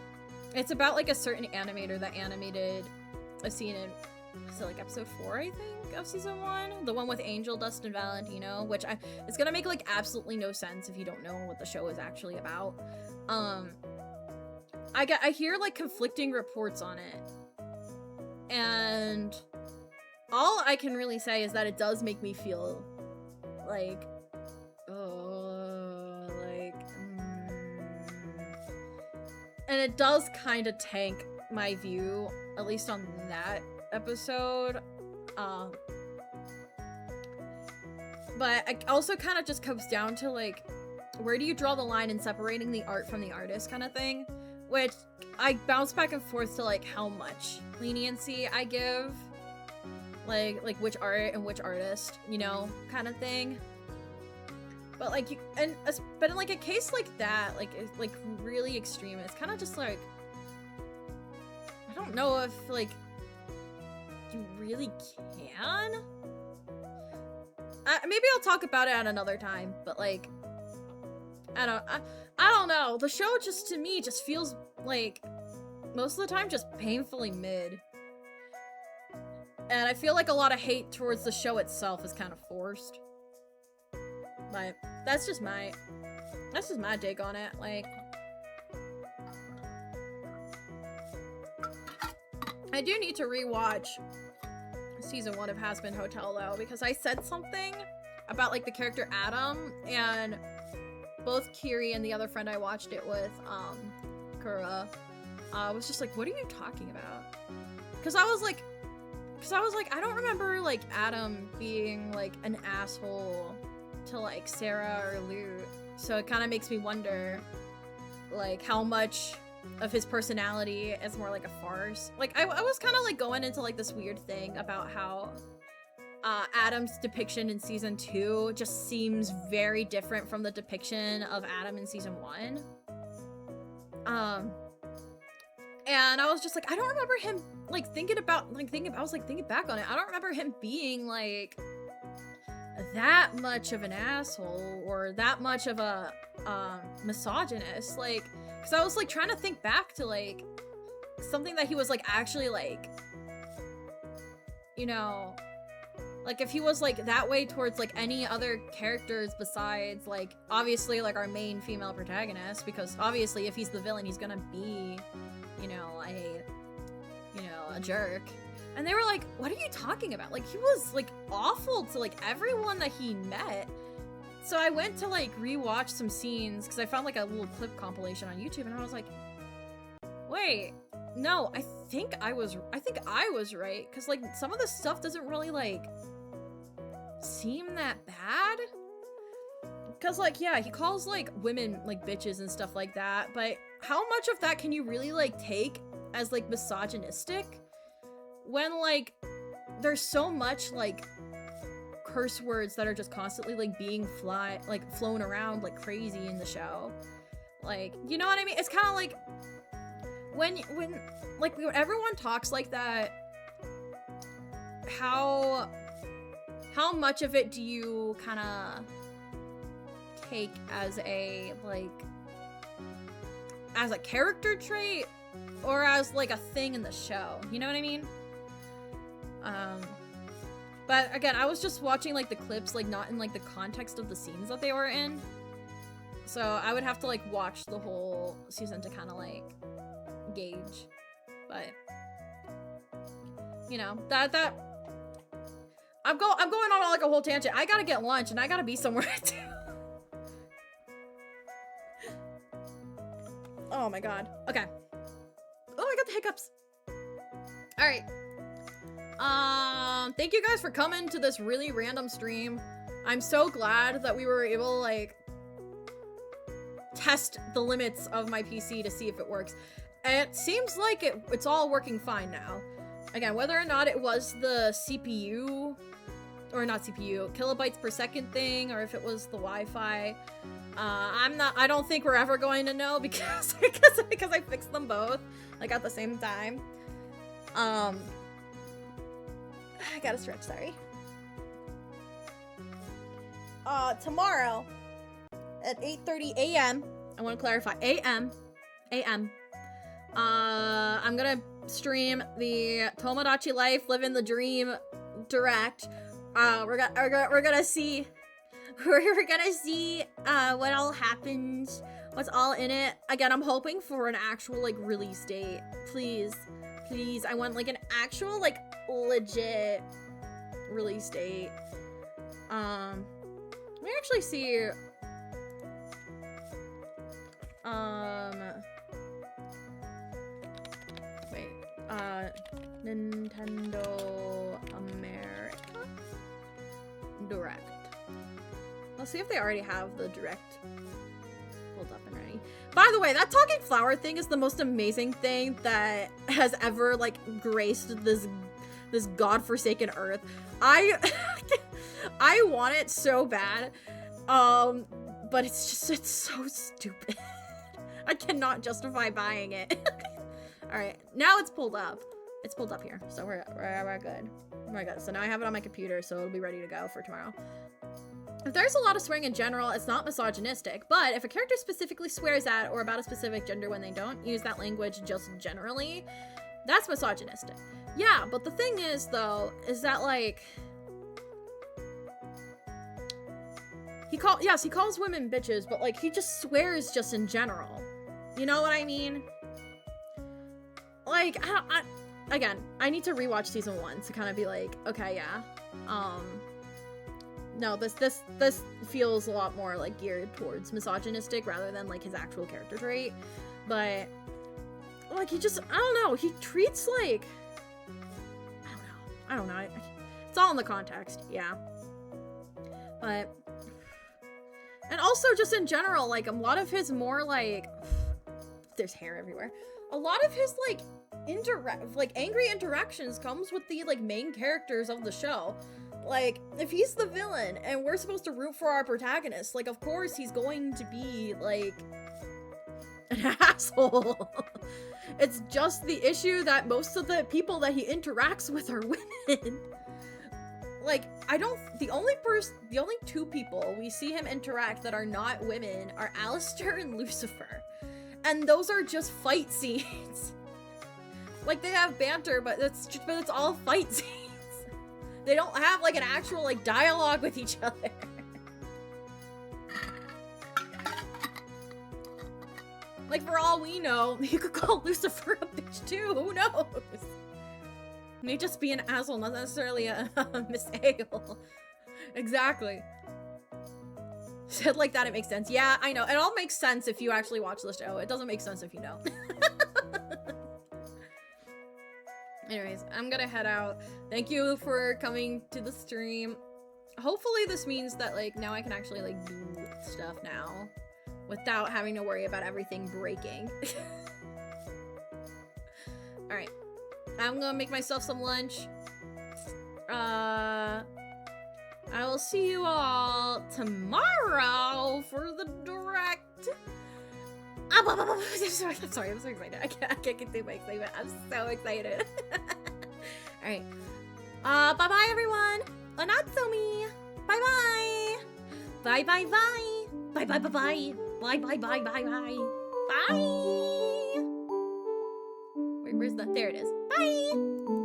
it's about, like, a certain animator that animated a scene in, so, like, episode 4, I think, of season 1, the one with Angel, Dust, and Valentino, which it's gonna make, like, absolutely no sense if you don't know what the show is actually about. I hear, like, conflicting reports on it, and all I can really say is that it does make me feel like, and it does kind of tank my view, at least on that episode. But it also kind of just comes down to, like, where do you draw the line in separating the art from the artist kind of thing? Which I bounce back and forth to, like, how much leniency I give. Like which art and which artist, you know, kind of thing. But, like, but in, like, a case like that, like really extreme, it's kind of just, like, I don't know if, like, you really can? Maybe I'll talk about it at another time, but, like, I don't know. The show just, to me, just feels like, most of the time, just painfully mid. And I feel like a lot of hate towards the show itself is kind of forced. But that's just my take on it. Like, I do need to rewatch season 1 of Has Been Hotel though, because I said something about, like, the character Adam, and both Kiri and the other friend I watched it with, Kura, was just like, what are you talking about? Because I was like, I don't remember, like, Adam being, like, an asshole to, like, Sarah or Lute. So it kind of makes me wonder, like, how much of his personality is more like a farce. Like, I was kind of, like, going into, like, this weird thing about how Adam's depiction in season 2 just seems very different from the depiction of Adam in season 1. And I was just like, I don't remember him, like, thinking back on it. I don't remember him being, like, that much of an asshole or that much of a, misogynist. Like, because I was, like, trying to think back to, like, something that he was, like, actually, like, you know, like, if he was, like, that way towards, like, any other characters besides, like, obviously, like, our main female protagonist, because obviously if he's the villain, he's gonna be, you know, a jerk. And they were like, what are you talking about? Like, he was, like, awful to, like, everyone that he met. So I went to, like, rewatch some scenes, because I found, like, a little clip compilation on YouTube, and I was like, wait, no, I think I was right, because, like, some of the stuff doesn't really, like, seem that bad. Because, like, yeah, he calls, like, women, like, bitches and stuff like that, but how much of that can you really, like, take as, like, misogynistic when, like, there's so much, like, curse words that are just constantly, like, being flown around like crazy in the show. Like, you know what I mean? It's kind of like when everyone talks like that, how much of it do you kind of take as a, like, as a character trait or as, like, a thing in the show? You know what I mean? But again, I was just watching, like, the clips, like, not in, like, the context of the scenes that they were in. So I would have to, like, watch the whole season to kind of, like, gauge. But, you know, that I'm going on, like, a whole tangent. I gotta get lunch and I gotta be somewhere too. Oh my god. Okay. Oh, I got the hiccups. All right. Thank you guys for coming to this really random stream. I'm so glad that we were able to, like, test the limits of my PC to see if it works. It seems like it's all working fine now. Again, whether or not it was the CPU, or not CPU, kilobytes per second thing, or if it was the Wi-Fi, I don't think we're ever going to know because I fixed them both, like, at the same time. I gotta stretch, sorry. Tomorrow at 8:30 a.m. I want to clarify, a.m. I'm gonna stream the Tomodachi Life Living the Dream Direct. We're gonna see what all happens, what's all in it. Again, I'm hoping for an actual, like, release date. Please, I want, like, an actual, like, legit release date. Let me actually see. Wait. Nintendo America Direct. Let's see if they already have the direct pulled up and ready. By the way, that talking flower thing is the most amazing thing that has ever, like, graced this godforsaken earth. I want it so bad. But it's so stupid. I cannot justify buying it. Alright, now it's pulled up. It's pulled up here, so we're good. We're good. So now I have it on my computer, so it'll be ready to go for tomorrow. If there's a lot of swearing in general, it's not misogynistic, but if a character specifically swears at or about a specific gender when they don't use that language just generally, that's misogynistic. Yeah, but the thing is, though, is that, like, he calls women bitches, but, like, he just swears just in general. You know what I mean? Like, again, I need to rewatch season 1 to kind of be like, okay, yeah. No, this feels a lot more, like, geared towards misogynistic rather than, like, his actual character trait. But, like, he just, I don't know, he treats, like, I don't know. It's all in the context, yeah. But, and also just in general, like, a lot of his more, like, there's hair everywhere. A lot of his, like, angry interactions comes with the, like, main characters of the show. Like, if he's the villain and we're supposed to root for our protagonist, like, of course he's going to be, like, an asshole. It's just the issue that most of the people that he interacts with are women. Like, the only two people we see him interact that are not women are Alistair and Lucifer. And those are just fight scenes. Like, they have banter, but it's all fight scenes. They don't have, like, an actual, like, dialogue with each other. Like, for all we know, you could call Lucifer a bitch too, who knows? May just be an asshole, not necessarily a misale. Exactly. Said like that, it makes sense. Yeah, I know. It all makes sense if you actually watch the show. It doesn't make sense if you don't. Anyways, I'm gonna head out. Thank you for coming to the stream. Hopefully this means that, like, now I can actually, like, do stuff now without having to worry about everything breaking. Alright. I'm gonna make myself some lunch. I will see you all tomorrow for the direct. I'm sorry, I'm so excited. I can't contain my excitement. I'm so excited. Alright. Bye-bye, everyone. Anatsumi. Bye-bye. Bye-bye-bye. Bye-bye-bye-bye. Bye-bye-bye-bye-bye. Bye. Wait, where's the... There it is. Bye.